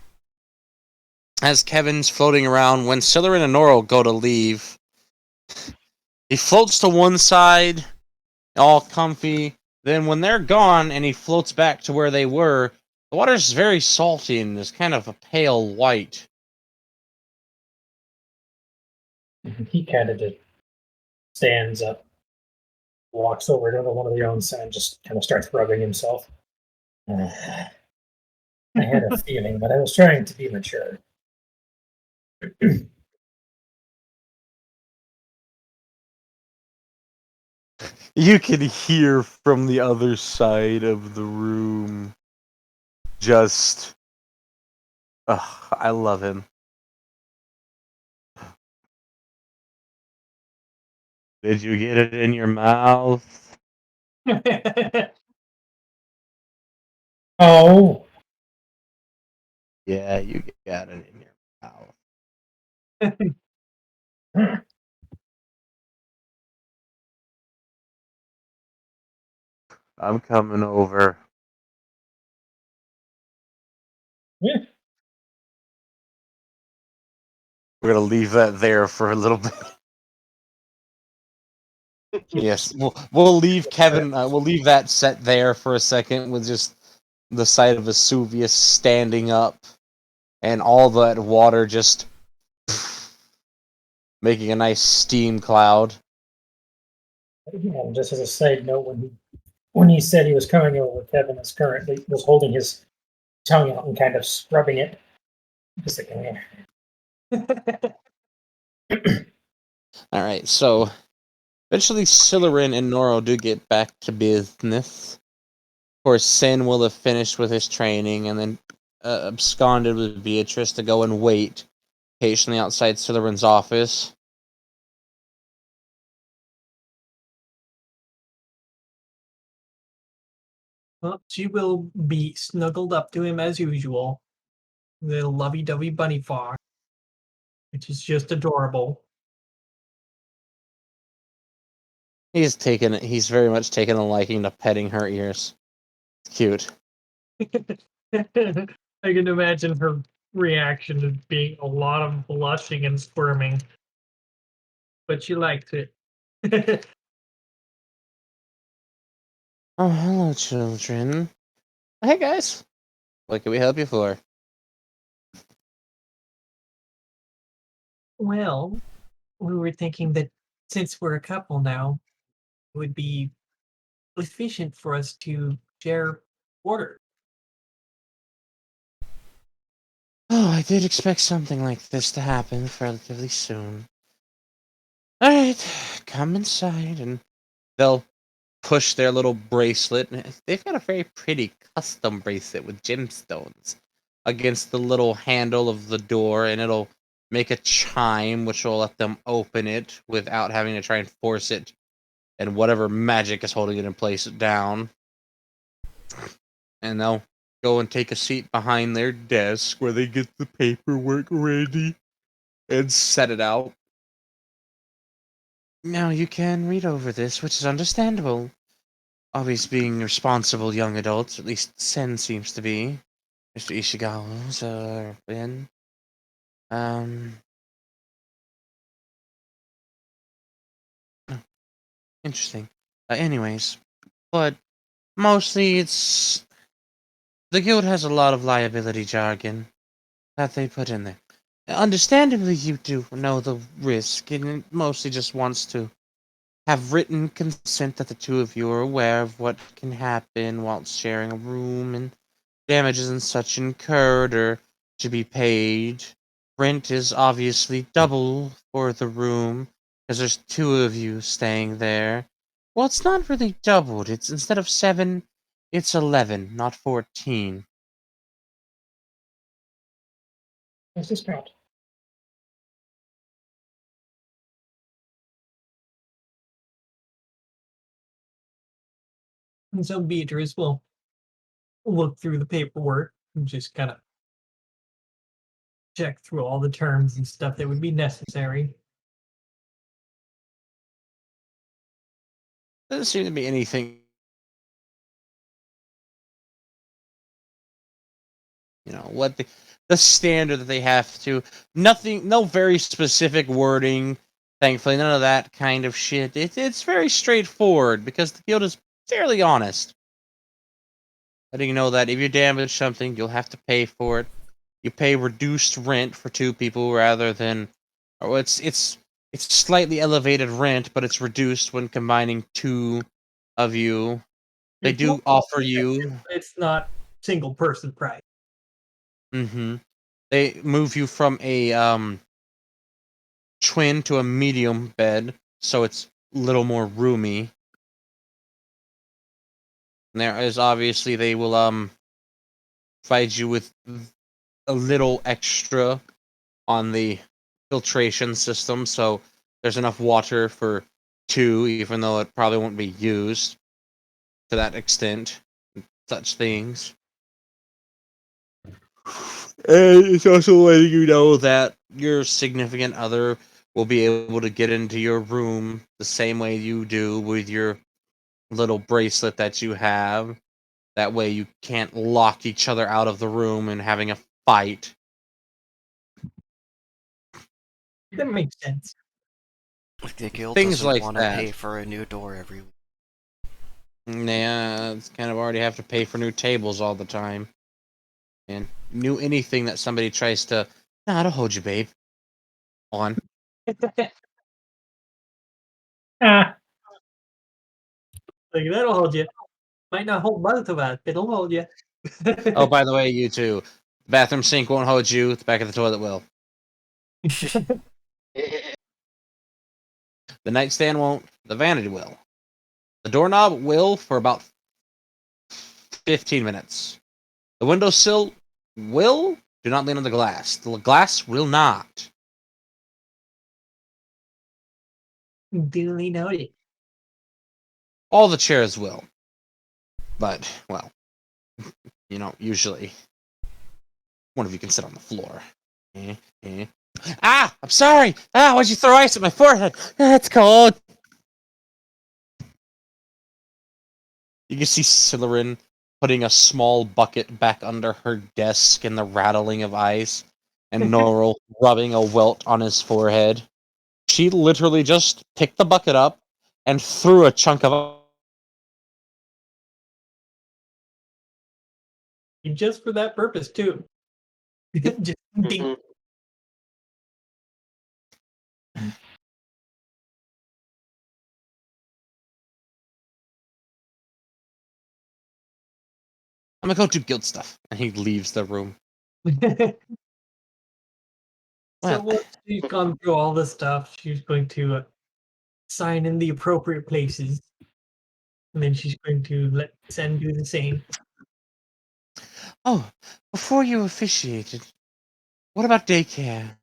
as Kevin's floating around, when Sillerin and Noro go to leave, he floats to one side, all comfy. Then when they're gone and he floats back to where they were, the water's very salty and is kind of a pale white. He kind of just stands up, walks over to one of the own and just kind of starts rubbing himself. I had a feeling, but I was trying to be mature. You can hear from the other side of the room just... I love him. Did you get it in your mouth? Oh, Yeah, you got it in your mouth. I'm coming over. yeah. We're gonna leave that there for a little bit. Yes, we'll leave Kevin. We'll leave that set there for a second with just the sight of Vesuvius standing up and all that water just making a nice steam cloud. And just as a side note, when he said he was coming over, Kevin is currently was holding his tongue out and kind of scrubbing it. Just like, All right, so eventually Sillerin and Noro do get back to business. Of course, Sin will have finished with his training and then absconded with Beatrice to go and wait patiently outside Sillerin's office. Well, she will be snuggled up to him as usual. The lovey-dovey bunny fox, which is just adorable. He's very much taken a liking to petting her ears. It's cute. I can imagine her reaction to being a lot of blushing and squirming, but she likes it. Oh, hello, children. Hey, guys. What can we help you for? Well, we were thinking that since we're a couple now, it would be efficient for us to share order. Oh, I did expect something like this to happen relatively soon. Alright, come inside, and they'll push their little bracelet. They've got a very pretty custom bracelet with gemstones against the little handle of the door, and it'll make a chime which will let them open it without having to try and force it and whatever magic is holding it in place down. And they'll go and take a seat behind their desk where they get the paperwork ready and set it out. Now you can read over this, which is understandable. Always being responsible young adults, at least Sen seems to be. Mr. Ishigawa's been. Um, oh, interesting. Anyways, but mostly it's the guild has a lot of liability jargon that they put in there. Understandably, you do know the risk, and it mostly just wants to have written consent that the two of you are aware of what can happen whilst sharing a room and damages and such incurred or to be paid. Rent is obviously double for the room because there's two of you staying there. Well, it's not really doubled. It's instead of 7, it's 11, not 14. Nice discount. And so Beatrice will look through the paperwork and just kind of check through all the terms and stuff that would be necessary. Doesn't seem to be anything, what the standard that they have to. Nothing, no very specific wording. Thankfully, none of that kind of shit. It's very straightforward because the guild is fairly honest. Letting you know that if you damage something, you'll have to pay for it. You pay reduced rent for two people rather than, or it's slightly elevated rent, but it's reduced when combining two of you. They It's do more offer you. it's not single person price. Mm-hmm. They move you from a twin to a medium bed, so it's a little more roomy. And there is obviously they will provide you with a little extra on the filtration system, so there's enough water for two, even though it probably won't be used to that extent. Such things. And it's also letting you know that your significant other will be able to get into your room the same way you do with your little bracelet that you have. That way you can't lock each other out of the room and having a fight. That makes sense. The guild Things doesn't like want to that. pay for a new door every week. Yeah, it's kind of already have to pay for new tables all the time. And new anything that somebody tries to, nah, I'll hold you, babe. On. Ah, Like that'll hold you. Might not hold both of us, but it'll hold you. Oh, by the way, you too. The bathroom sink won't hold you. The back of the toilet will. The nightstand won't. The vanity will. The doorknob will for about 15 minutes. The windowsill will. Do not lean on the glass. The glass will not. Duly noted. All the chairs will. But, well, Usually one of you can sit on the floor. Ah, I'm sorry. Ah, why'd you throw ice at my forehead? That's cold. You can see Silyrin putting a small bucket back under her desk and the rattling of ice, and Norrell rubbing a welt on his forehead. She literally just picked the bucket up and threw a chunk of Just for that purpose, too. Just ding. I'm gonna go do guild stuff. And he leaves the room. So Well, once she's gone through all this stuff, she's going to sign in the appropriate places, and then she's going to let Sen do the same. oh, before you officiated, what about daycare?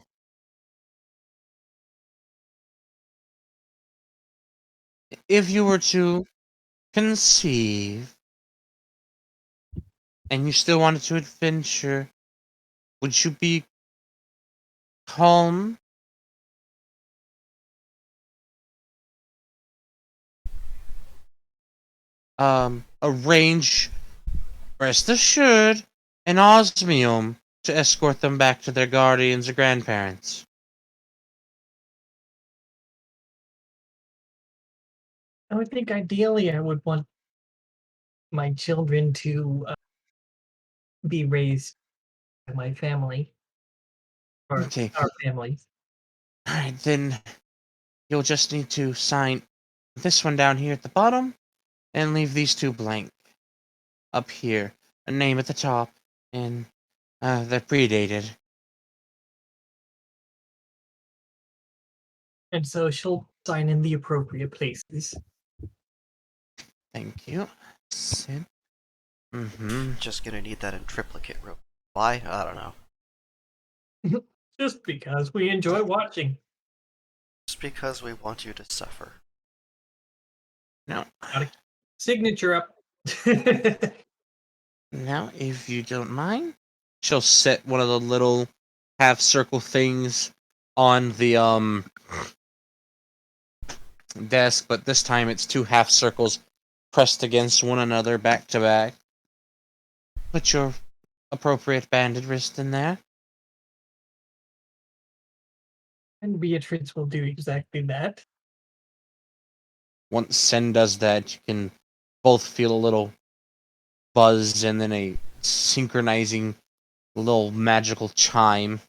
If you were to conceive and you still wanted to adventure, would you be calm? Arrange, rest assured, an osmium to escort them back to their guardians or grandparents. I would think ideally I would want my children to be raised by my family or Okay, our families. alright, then you'll just need to sign this one down here at the bottom and leave these two blank up here. A name at the top, and they're predated. And so she'll sign in the appropriate places. Thank you. Sid. Mm-hmm. Just gonna need that in triplicate. Why? I don't know. Just because we enjoy watching. Just because we want you to suffer. Now, Got a signature up. now, if you don't mind, she'll set one of the little half circle things on the desk, but this time it's two half circles pressed against one another back to back. Put your appropriate banded wrist in there. And Beatrice will do exactly that. Once Sen does that, you can both feel a little buzz and then a synchronizing little magical chime.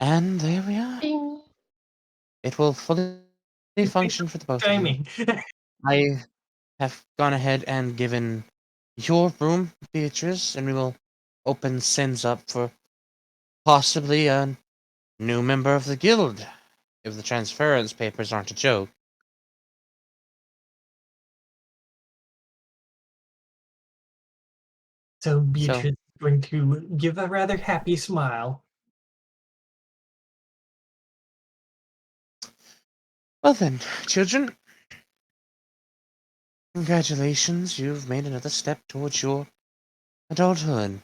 And there we are. Bing. It will fully function for the both of you. Chiming. I have gone ahead and given your room, Beatrice, and we will open Sen's up for possibly a new member of the guild, if the transference papers aren't a joke. So Beatrice is going to give a rather happy smile. Well then, children, congratulations, you've made another step towards your adulthood.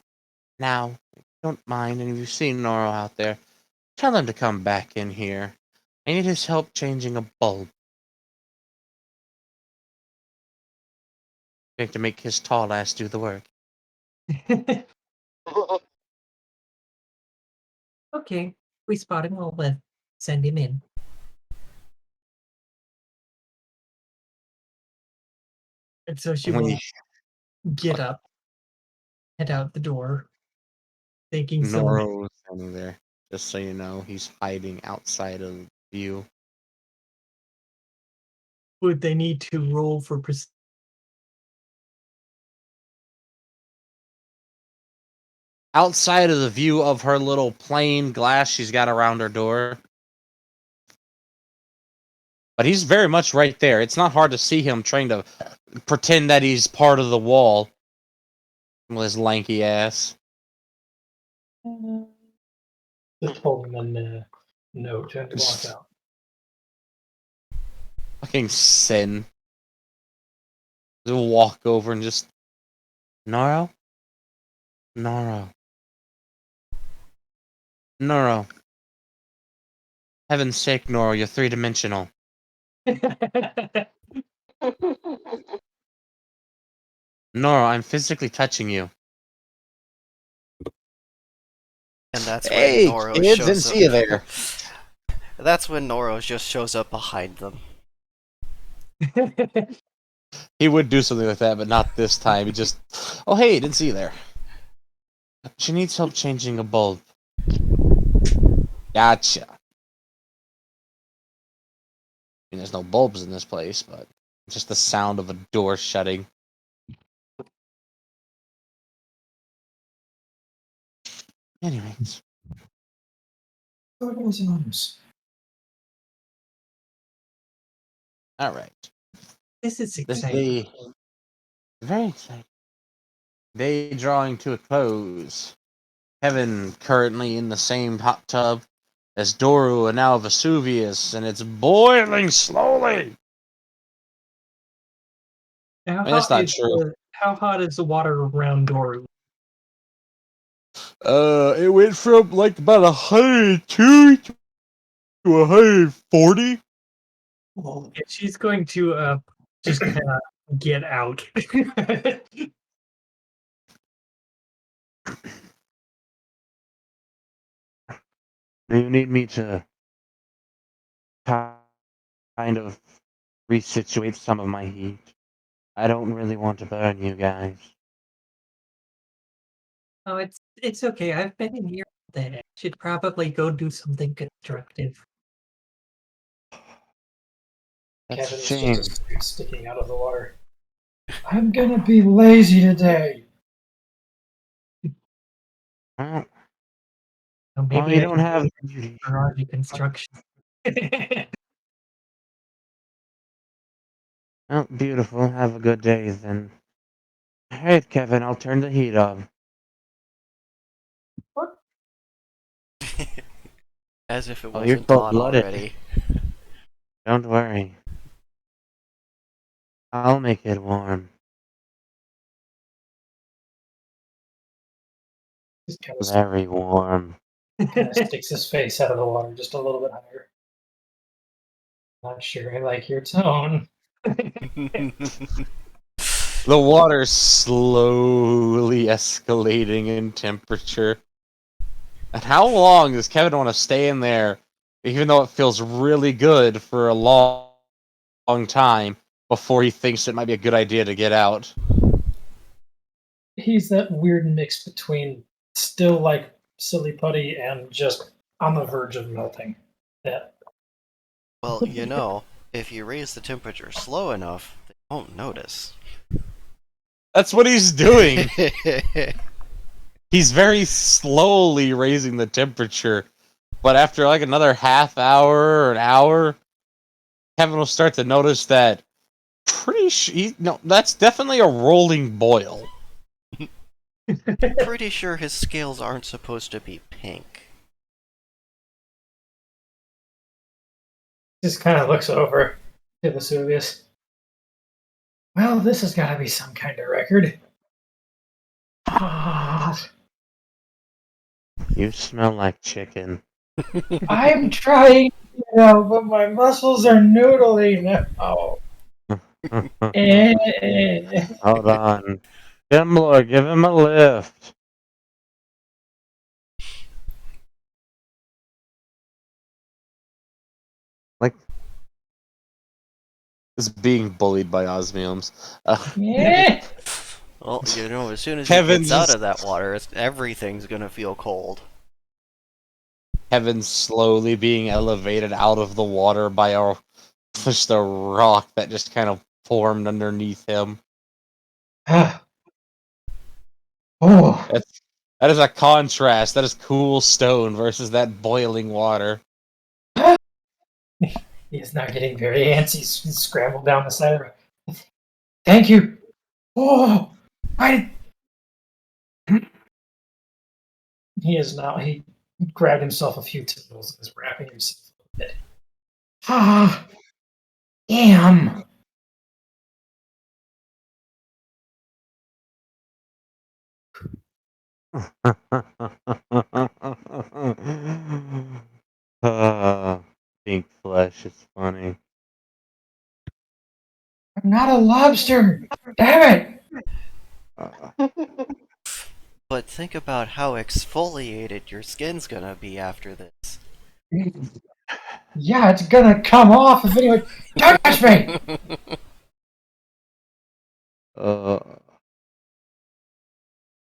Now, if you don't mind, and if you've seen Noro out there, tell him to come back in here. I need his help changing a bulb. Going to make his tall ass do the work. Okay, we spot him. We'll send him in. And so she When will you get up, head out the door, thinking someone Noro was standing there, just so you know, he's hiding outside of view. would they need to roll for Outside of the view of her little plain glass she's got around her door. But he's very much right there. It's not hard to see him trying to pretend that he's part of the wall. With his lanky ass. Just holding the note and walk out. Fucking Sin. He'll walk over and just Noro? Noro. Noro. Heaven's sake, Noro, you're three-dimensional. Noro, I'm physically touching you. And that's Hey, when Noro kids, didn't shows see you up. there. That's when Noro just shows up behind them. He would do something like that, but not this time. He just, oh hey, didn't see you there. She needs help changing a bulb. Gotcha. I mean, there's no bulbs in this place, but just the sound of a door shutting. Anyways. Organisms. All right. This is This exciting. day, very exciting. Day drawing to a close. Kevin currently in the same hot tub as Doru and now Vesuvius, and it's boiling slowly. How I mean, that's hot not is true. how hot is the water around Doru? It went from like about 102 to 140. Well, if she's going to just kind of get out. Do you need me to kind of resituate some of my heat? I don't really want to burn you guys. Oh, it's okay. I've been in here all day. I should probably go do something constructive. That's a Kevin's shame. just a stick sticking out of the water. I'm gonna be lazy today. Well, So maybe you I don't can have do garage construction. Oh, beautiful. Have a good day then. Alright, Kevin, I'll turn the heat on. As if it Oh, you're wasn't on cold-blooded. already. Don't worry. I'll make it warm. Just Very warm. kind of sticks his face out of the water just a little bit higher. Not sure I like your tone. The water's slowly escalating in temperature. And how long does Kevin want to stay in there, even though it feels really good for a long time, before he thinks it might be a good idea to get out? He's that weird mix between still like silly putty and just on the verge of melting. Yeah. Well, if you raise the temperature slow enough, they won't notice. That's what he's doing. He's very slowly raising the temperature, but after like another half hour or an hour, Kevin will start to notice that that's definitely a rolling boil. Pretty sure his scales aren't supposed to be pink. Just kind of looks over to Vesuvius. Well, this has got to be some kind of record. You smell like chicken. I'm trying, but my muscles are noodly now. Hold on. Give him a lift. Like, is being bullied by osmiums. Well, as soon as Kevin he gets out just- of that water, everything's gonna feel cold. Kevin slowly being elevated out of the water by just a rock that just kind of formed underneath him. Oh, That is a contrast. That is cool stone versus that boiling water. he is not getting very antsy. He's scrambled down the side of it. Thank you. Oh, he is now. He grabbed himself a few tickles and is wrapping himself a bit. Damn. Pink flesh is funny. I'm not a lobster. Damn Uh, But think about how exfoliated your skin's gonna be after this. it. Yeah, it's gonna come off if anyone. Don't touch me. uh,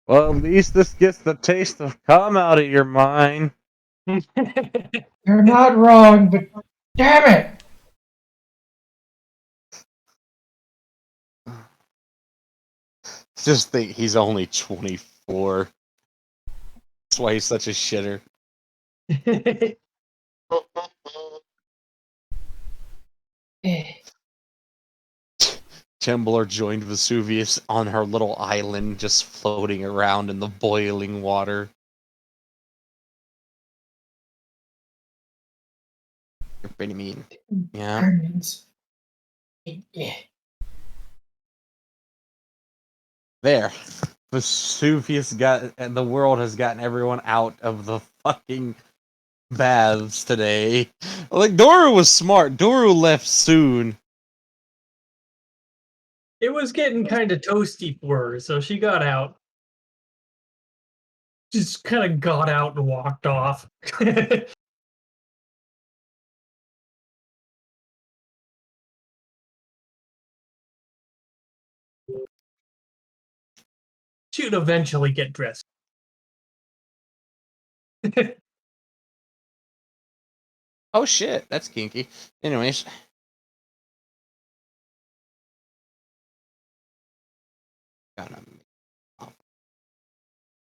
well, at least this gets the taste of cum out of your mind. You're not wrong, but damn it. Just think he's only 24. That's why he's such a shitter. Chembler joined Vesuvius on her little island, just floating around in the boiling water. You're pretty mean. Yeah. Burns. Yeah. There. Vesuvius got, and the world has gotten everyone out of the fucking baths today. Like, Doru was smart. Doru left soon. It was getting kind of toasty for her, so she got out. Just kind of got out and walked off. She'd eventually get dressed. Oh shit, that's kinky. Anyways.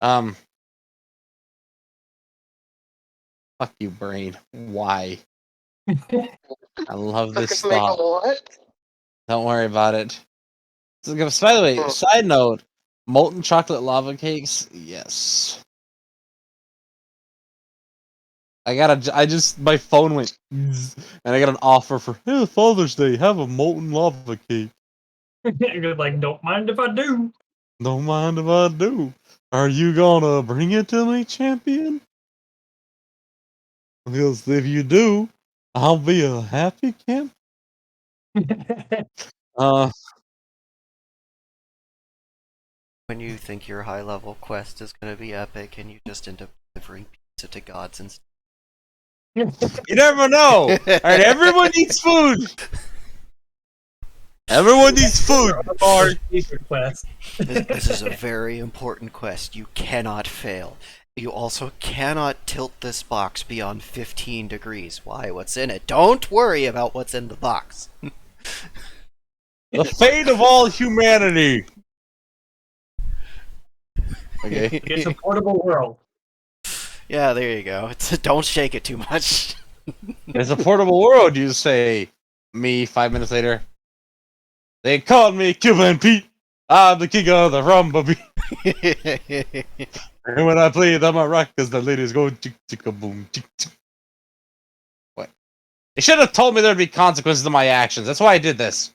Um. Fuck you, brain. Why? I love this Make a thought. what? Don't worry about it. So, by the way, side note, molten chocolate lava cakes, yes. My phone went, and I got an offer for, hey, Father's Day, have a molten lava cake. You're like, don't mind if I do. Don't mind if I do. Are you gonna bring it to me, champion? Because if you do, I'll be a happy camp. When you think your high level quest is gonna be epic and you just end up delivering pizza to gods instead. You never know. Alright, everyone needs food. Everyone needs food. Our secret quest. This is a very important quest. You cannot fail. You also cannot tilt this box beyond 15 degrees. Why? What's in it? Don't worry about what's in the box. The fate of all humanity. Okay. It's a portable world. Yeah, there you go. Don't shake it too much. It's a portable world, you say. Me, 5 minutes later. They called me Cuban Pete. I'm the king of the rumba beat. And when I play the maracas, the ladies go chick chicka boom chick chick. What? They should have told me there'd be consequences to my actions. That's why I did this.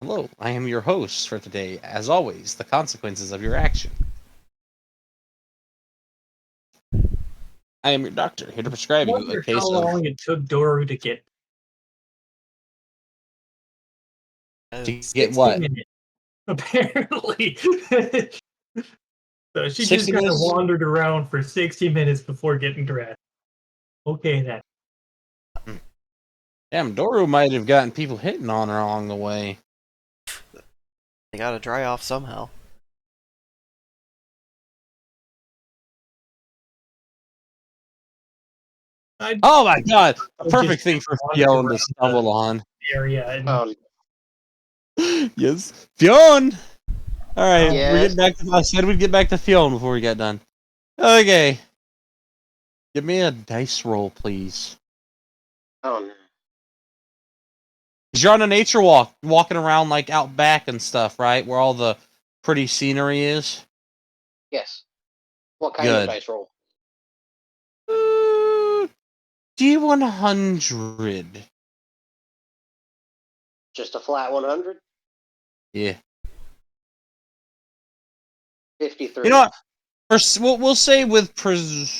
Hello, I am your host for today. As always, the consequences of your action. I am your doctor, here to prescribe I you a wonder case how of. long it took Doru to get To 60 get what? minutes, apparently. So she 60 just kind of minutes? wandered around for 60 minutes before getting dressed. Okay, then. Damn, Doru might have gotten people hitting on her along the way. They gotta dry off somehow. Oh my god! The I perfect just thing for wandered Fionn to around stumble on. area and Yes. Fionn! Alright, Yes. we're getting back to. I said we'd get back to Fionn before we got done. Okay. Give me a dice roll, please. Oh no. 'Cause you're on a nature walk, walking around like out back and stuff, right? Where all the pretty scenery is. Yes. What kind Good. of dice roll? D100. Just a flat 100? Yeah. 53. You know what? We'll say with perception.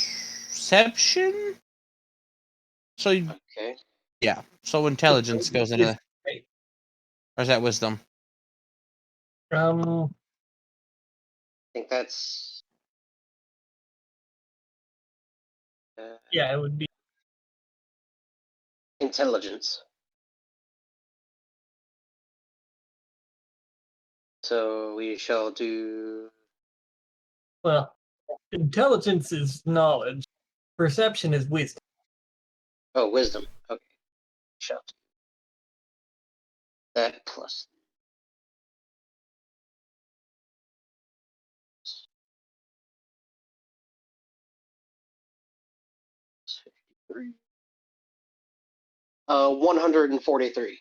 So Okay. yeah. So intelligence goes into that. Right. Or is that wisdom? Um, I think that's. yeah, it would be. Intelligence. So we shall do. Well, intelligence is knowledge. Perception is wisdom. Oh, wisdom. Okay. Shall do that plus. +53. 143.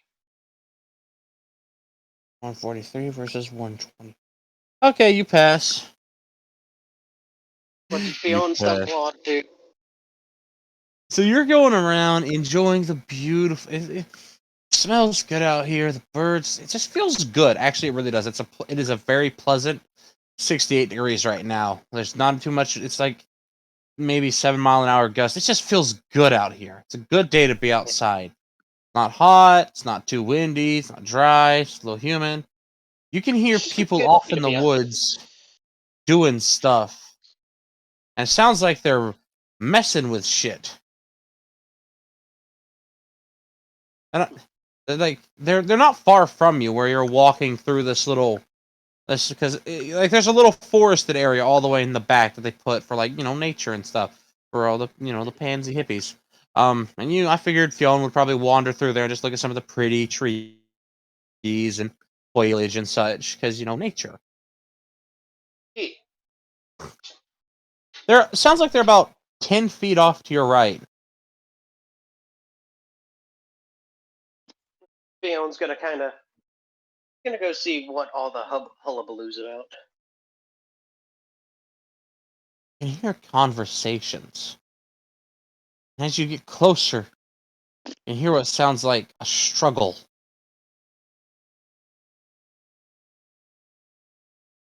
143 versus 120. Okay, you pass. What did You Fionn pass. Stumpwad do? So you're going around enjoying the beautiful. It smells good out here. The birds. It just feels good. Actually, it really does. It is a very pleasant 68 degrees right now. There's not too much. It's like maybe 7-mile-an-hour gust. It just feels good out here. It's a good day to be outside. Not hot. It's not too windy. It's not dry. It's a little humid. You can hear people Good off day in to the be out. woods doing stuff, and it sounds like they're messing with shit. And they're not far from you where you're walking through this because like there's a little forested area all the way in the back that they put for like nature and stuff for all the the pansy hippies. And I figured Fionn would probably wander through there and just look at some of the pretty trees and foliage and such because nature. Hey, There sounds like they're about 10 feet off to your right. Fion's gonna go see what all the hullabaloo's about. You can hear conversations. And as you get closer, you hear what sounds like a struggle.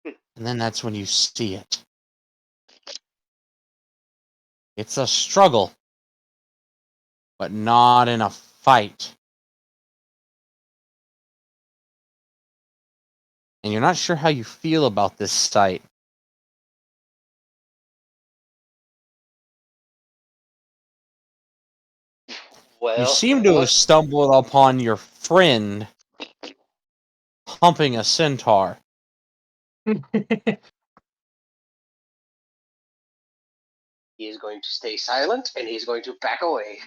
And then that's when you see it. It's a struggle, but not in a fight. And you're not sure how you feel about this sight. Well, You seem to have stumbled upon your friend humping a centaur. he is going to stay silent and he's going to back away.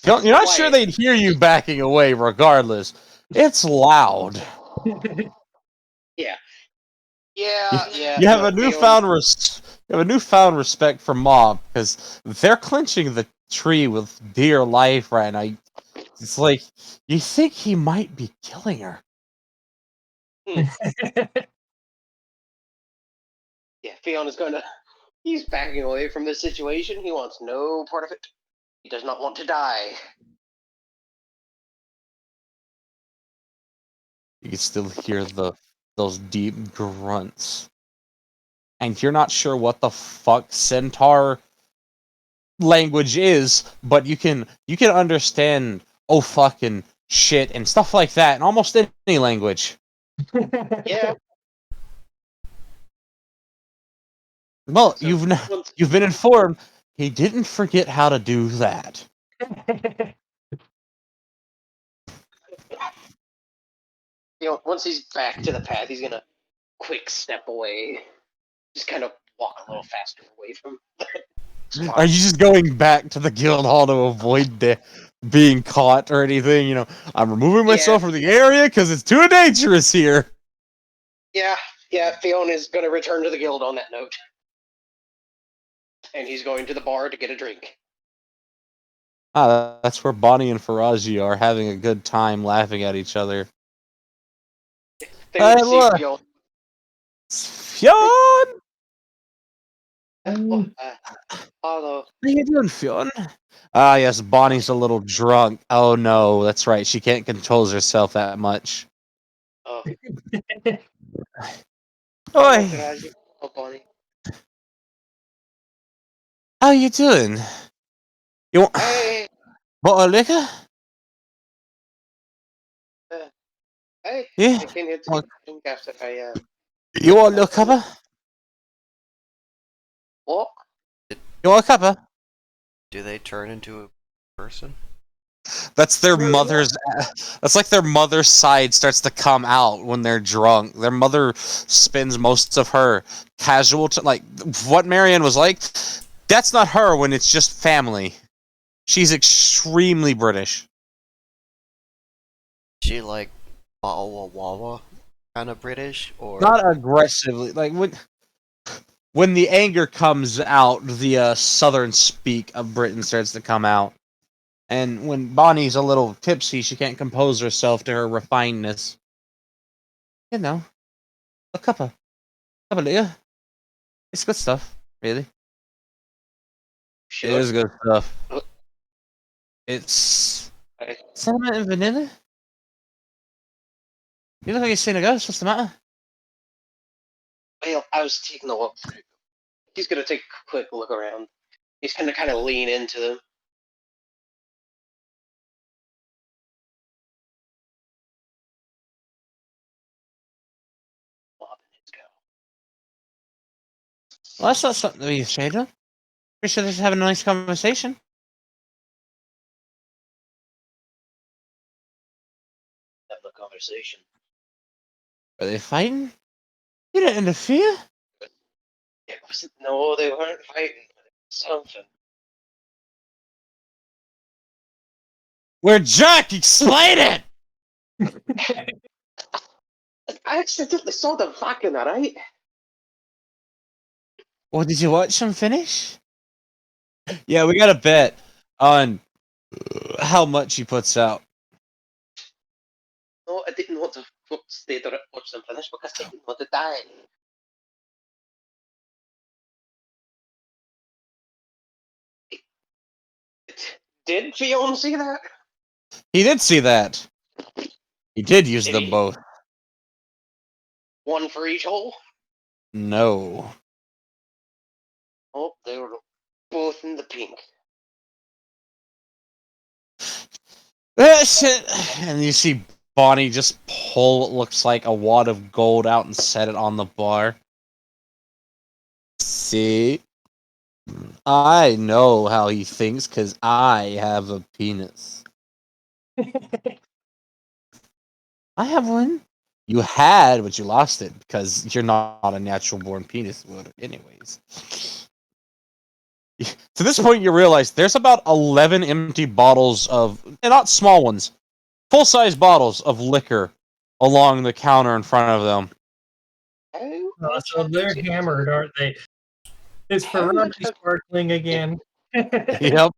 You're not sure Quiet. they'd hear you backing away regardless. It's loud. Yeah. Yeah, yeah. You have no, a newfound respect for Mob because they're clinching the tree with dear life right now. It's like you think he might be killing her. Yeah, Fionn is he's backing away from this situation. He wants no part of it. He does not want to die. You can still hear those deep grunts. And you're not sure what the fuck centaur language is, but you can understand oh fucking shit and stuff like that in almost any language. Yeah. Well, So you've been informed he didn't forget how to do that. once he's back to the path, he's gonna quick step away. Just kind of walk a little faster away from spot. Are you just going back to the guild hall to avoid being caught or anything? I'm removing myself from the area because it's too dangerous here. Yeah, Fionn is gonna return to the guild on that note. And he's going to the bar to get a drink. That's where Bonnie and Faraji are having a good time laughing at each other. They would see look. Fionn. Fionn! Hello. How you doing, Fionn? Yes, Bonnie's a little drunk. Oh no, that's right. She can't control herself that much. Oh, Oi, oh, Bonnie. how you doing? You want Hey, bottle of liquor? hey, Yeah. I came here to Want, get a drink after I you want a little cuppa? walk. You want a cuppa? Do they turn into a person? That's their Well, mother's. That's like their mother's side starts to come out when they're drunk. Their mother spends most of her casual, like what Marianne was like. That's not her when it's just family. She's extremely British. She like Wawa Wawa kind of British, or Not aggressively, like when the anger comes out, the southern speak of Britain starts to come out. And when Bonnie's a little tipsy, she can't compose herself to her refinedness. You know, a cuppa. Cuppa, Leah. It's good stuff, really. It Sure. is good stuff. Oh. It's I, cinnamon and vanilla. You look like you're seeing a ghost. What's the matter? well, I was taking a look through. He's gonna take a quick look around. He's gonna kind of lean into them. Well, that's not something to be ashamed of. Pretty sure they're just having a nice conversation. Have the conversation. Are they fighting? You didn't interfere. It wasn't. No, they weren't fighting. Something. We're Jack. Explain it. I accidentally saw them fucking, alright? Well, did you watch them finish? Yeah, we got a bet on how much he puts out. No, I didn't want to stay there and watch them finish because I didn't want to die. Did Fionn see that? He did see that. He did use Did them he? both. One for each hole? No. Oh, they were both in the pink. Shit. And you see Bonnie just pull what looks like a wad of gold out and set it on the bar. See? I know how he thinks because I have a penis. I have one. You had, but you lost it because you're not a natural born penis wielder, anyways. To this point, you realize there's about 11 empty bottles of, and not small ones, full size bottles of liquor along the counter in front of them. How Oh, much so they're have you- hammered, aren't they? It's How much Ferrari have- sparkling again. Yep.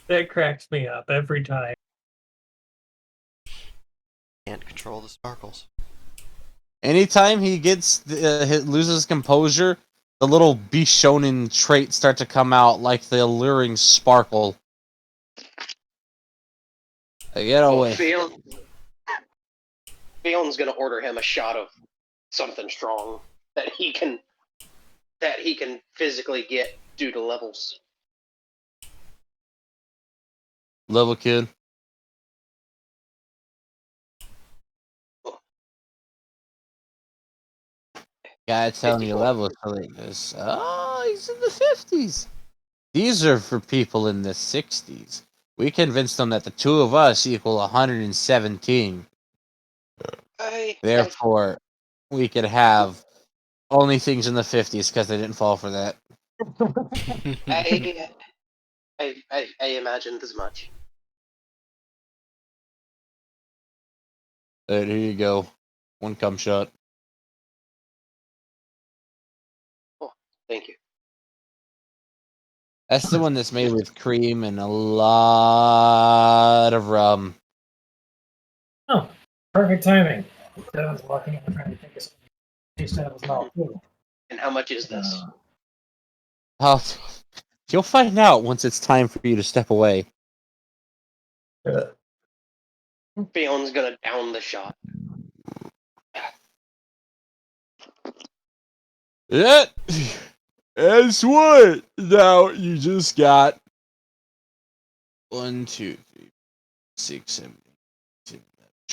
That cracks me up every time. can't control the sparkles. Anytime he loses composure, the little Bishonen traits start to come out like the alluring sparkle. Get away. Fion's gonna order him a shot of something strong that he can physically get due to levels. Level kid. Guy telling you 54. levels like this. Oh, he's in the 50s. These are for people in the 60s. We convinced them that the two of us equal 117. Therefore, we could have only things in the 50s because they didn't fall for that. I imagined as much. Here you go. One cum shot. Thank you. That's the one that's made with cream and a lot of rum. Oh, perfect timing. Devin's walking in trying to think of something to taste out of his mouth. Ooh. And how much is this? Oh, you'll find out once it's time for you to step away. Fion's gonna down the shot. Yeah. Guess what? Now you just got 1, 2, 3, 6, 7, 8,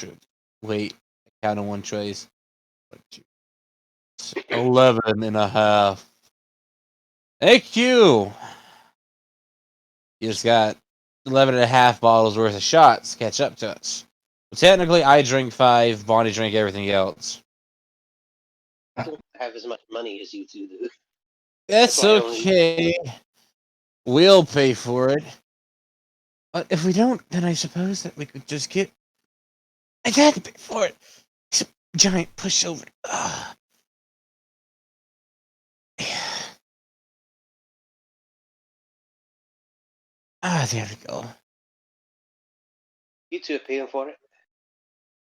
9, wait, I counted one twice. 1, 2, 6, 11 and a half. Thank you. You just got 11 and a half bottles worth of shots to catch up to us. Well, technically, I drink 5. Bonnie drank everything else. I don't have as much money as you two do. That's why I only- okay. We'll pay for it. But if we don't, then I suppose that we could just get. I got to pay for it. It's a giant pushover. Ugh. Ah, there we go. You two are paying for it.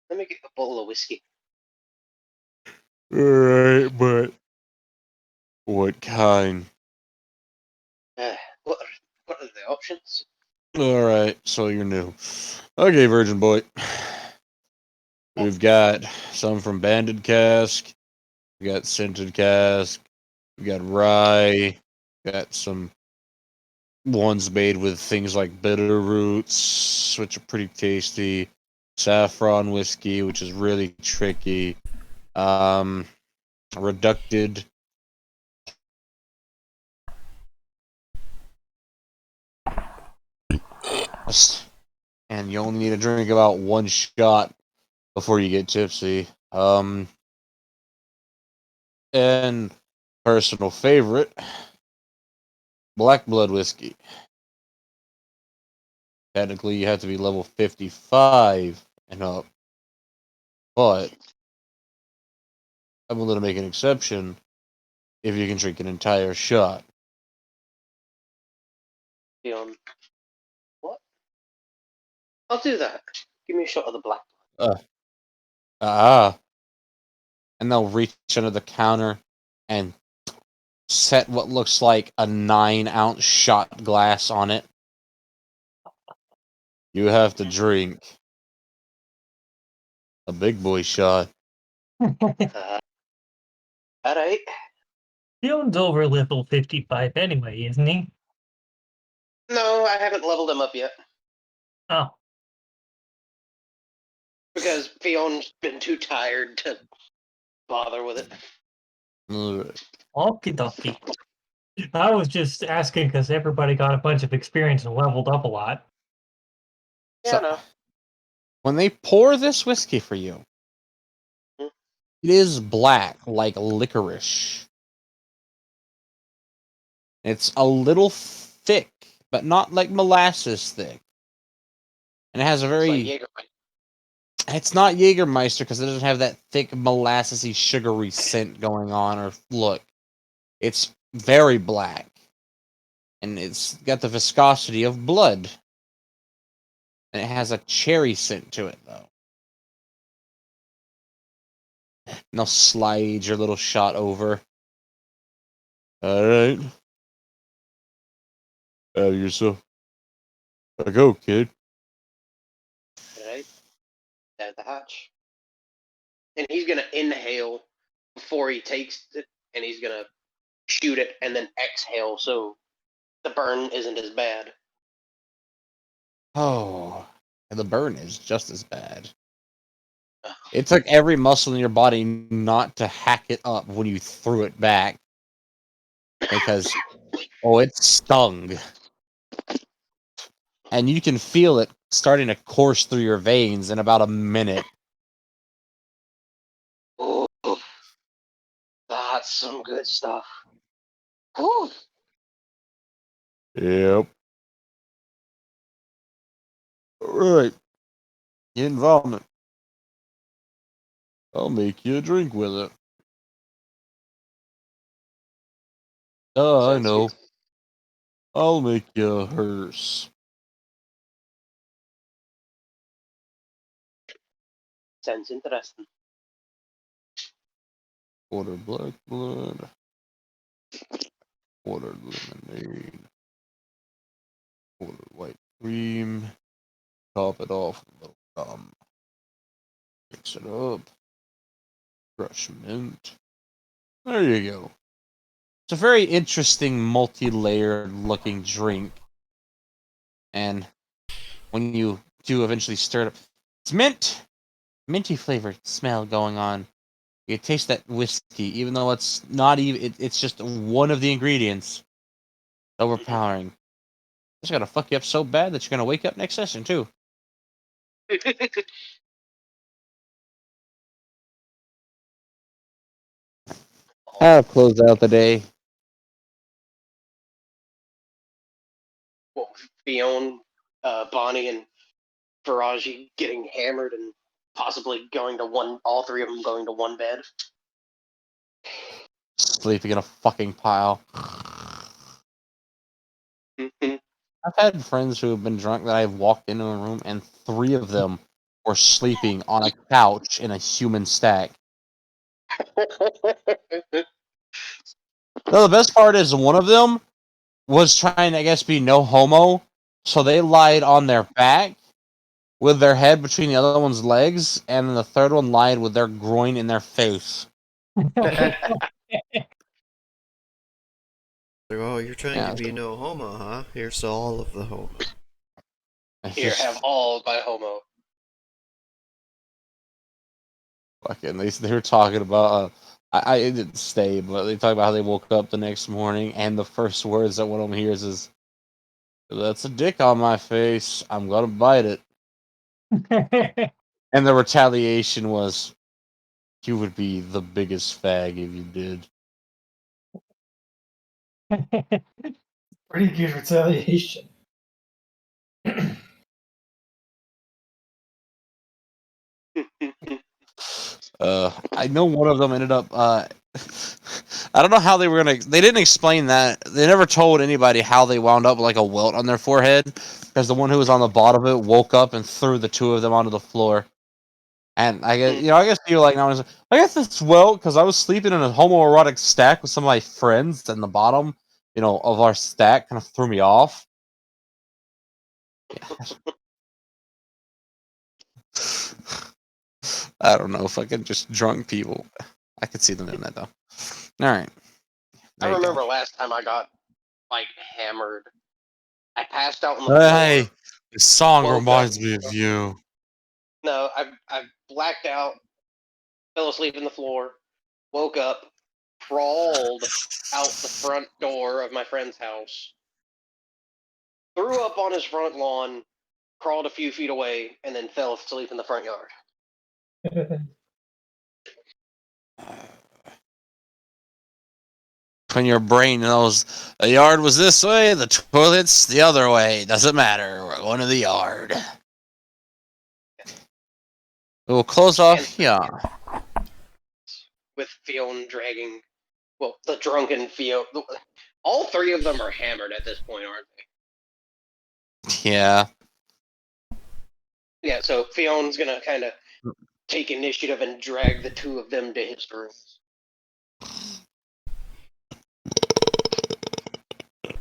Let me get a bottle of whiskey. Alright, but what kind? Uh, what are the options? Alright, so you're new. Okay, Virgin Boy. We've got some from Banded Cask. We got Scented Cask. We got Rye. Got some ones made with things like bitter roots, which are pretty tasty. Saffron whiskey, which is really tricky. Reducted. And you only need to drink about 1 shot before you get tipsy. And personal favorite, black blood whiskey. Technically, you have to be level 55 and up, but I'm willing to make an exception if you can drink an entire shot. Fion. What? I'll do that. Give me a shot of the black. And they'll reach under the counter and set what looks like a 9-ounce shot glass on it. You have to drink a big boy shot. Alright. Fion's over level 55 anyway, isn't he? No, I haven't leveled him up yet. Oh, Because Fion's been too tired to bother with it. Alright. okie dokie. I was just asking because everybody got a bunch of experience and leveled up a lot. Yeah, So, no. when they pour this whiskey for you, Hmm. it is black like licorice. It's a little thick, but not like molasses thick. And it has a It's like very. Jägermeister. It's not Jägermeister because it doesn't have that thick molassesy sugary scent going on or look. It's very black. And it's got the viscosity of blood. And it has a cherry scent to it though. And they'll slide your little shot over. Alright. Have yourself a go, kid. Right? Down the hatch. And he's gonna inhale before he takes it, and he's gonna shoot it and then exhale so the burn isn't as bad. Oh. And the burn is just as bad. It took every muscle in your body not to hack it up when you threw it back. Because, oh, it stung. And you can feel it starting to course through your veins in about a minute. Oh, that's some good stuff. Whew. Yep. Alright. Get involvement. I'll make you a drink with it. I Sounds know. good. I'll make you a hearse. Sounds interesting. Order black blood. Order lemonade. Order white cream. Top it off with a little rum. Mix it up. Fresh mint. There you go. It's a very interesting, multi-layered looking drink. And when you do eventually stir it up, it's minty flavored smell going on. You taste that whiskey, even though it's not even. It's just one of the ingredients. Overpowering. It's gonna fuck you up so bad that you're gonna wake up next session too. I'll close out the day. Well, Fionn, Bonnie, and Faraji getting hammered and possibly going to all three of them going to one bed. Sleeping in a fucking pile. Mhm. I've had friends who have been drunk that I've walked into a room and 3 of them were sleeping on a couch in a human stack. No, the best part is one of them was trying to, I guess, be no homo, so they lied on their back with their head between the other one's legs, and then the third one lied with their groin in their face. Like, oh, you're trying Yeah. to be no homo, huh? Here's all of the homo. Here, have all my homo. Fucking, they were talking about. I didn't stay, but they talk about how they woke up the next morning, and the first words that one of them hears is, "That's a dick on my face. I'm gonna bite it." And the retaliation was, "You would be the biggest fag if you did." Pretty good retaliation. I know one of them ended up. I don't know how they were gonna. They didn't explain that. They never told anybody how they wound up with like a welt on their forehead, because the one who was on the bottom of it woke up and threw the 2 of them onto the floor. And I guess I guess you're like, I guess it's welt because I was sleeping in a homoerotic stack with some of my friends, and the bottom, of our stack kind of threw me off. I don't know, fucking just drunk people. I could see them doing that though. All right. I There you go. remember last time I got like hammered. I passed out on the Hey, floor. this song Woke reminds up. me of you. No, I blacked out, fell asleep on the floor, woke up, crawled out the front door of my friend's house, threw up on his front lawn, crawled a few feet away, and then fell asleep in the front yard. When your brain knows the yard was this way, the toilet's the other way. Doesn't matter. We're going to the yard. We'll close off here. With Fionn dragging, well, the drunken Fionn. All 3 of them are hammered at this point, aren't they? Yeah. Yeah, so Fionn's gonna kind of take initiative and drag the 2 of them to his room.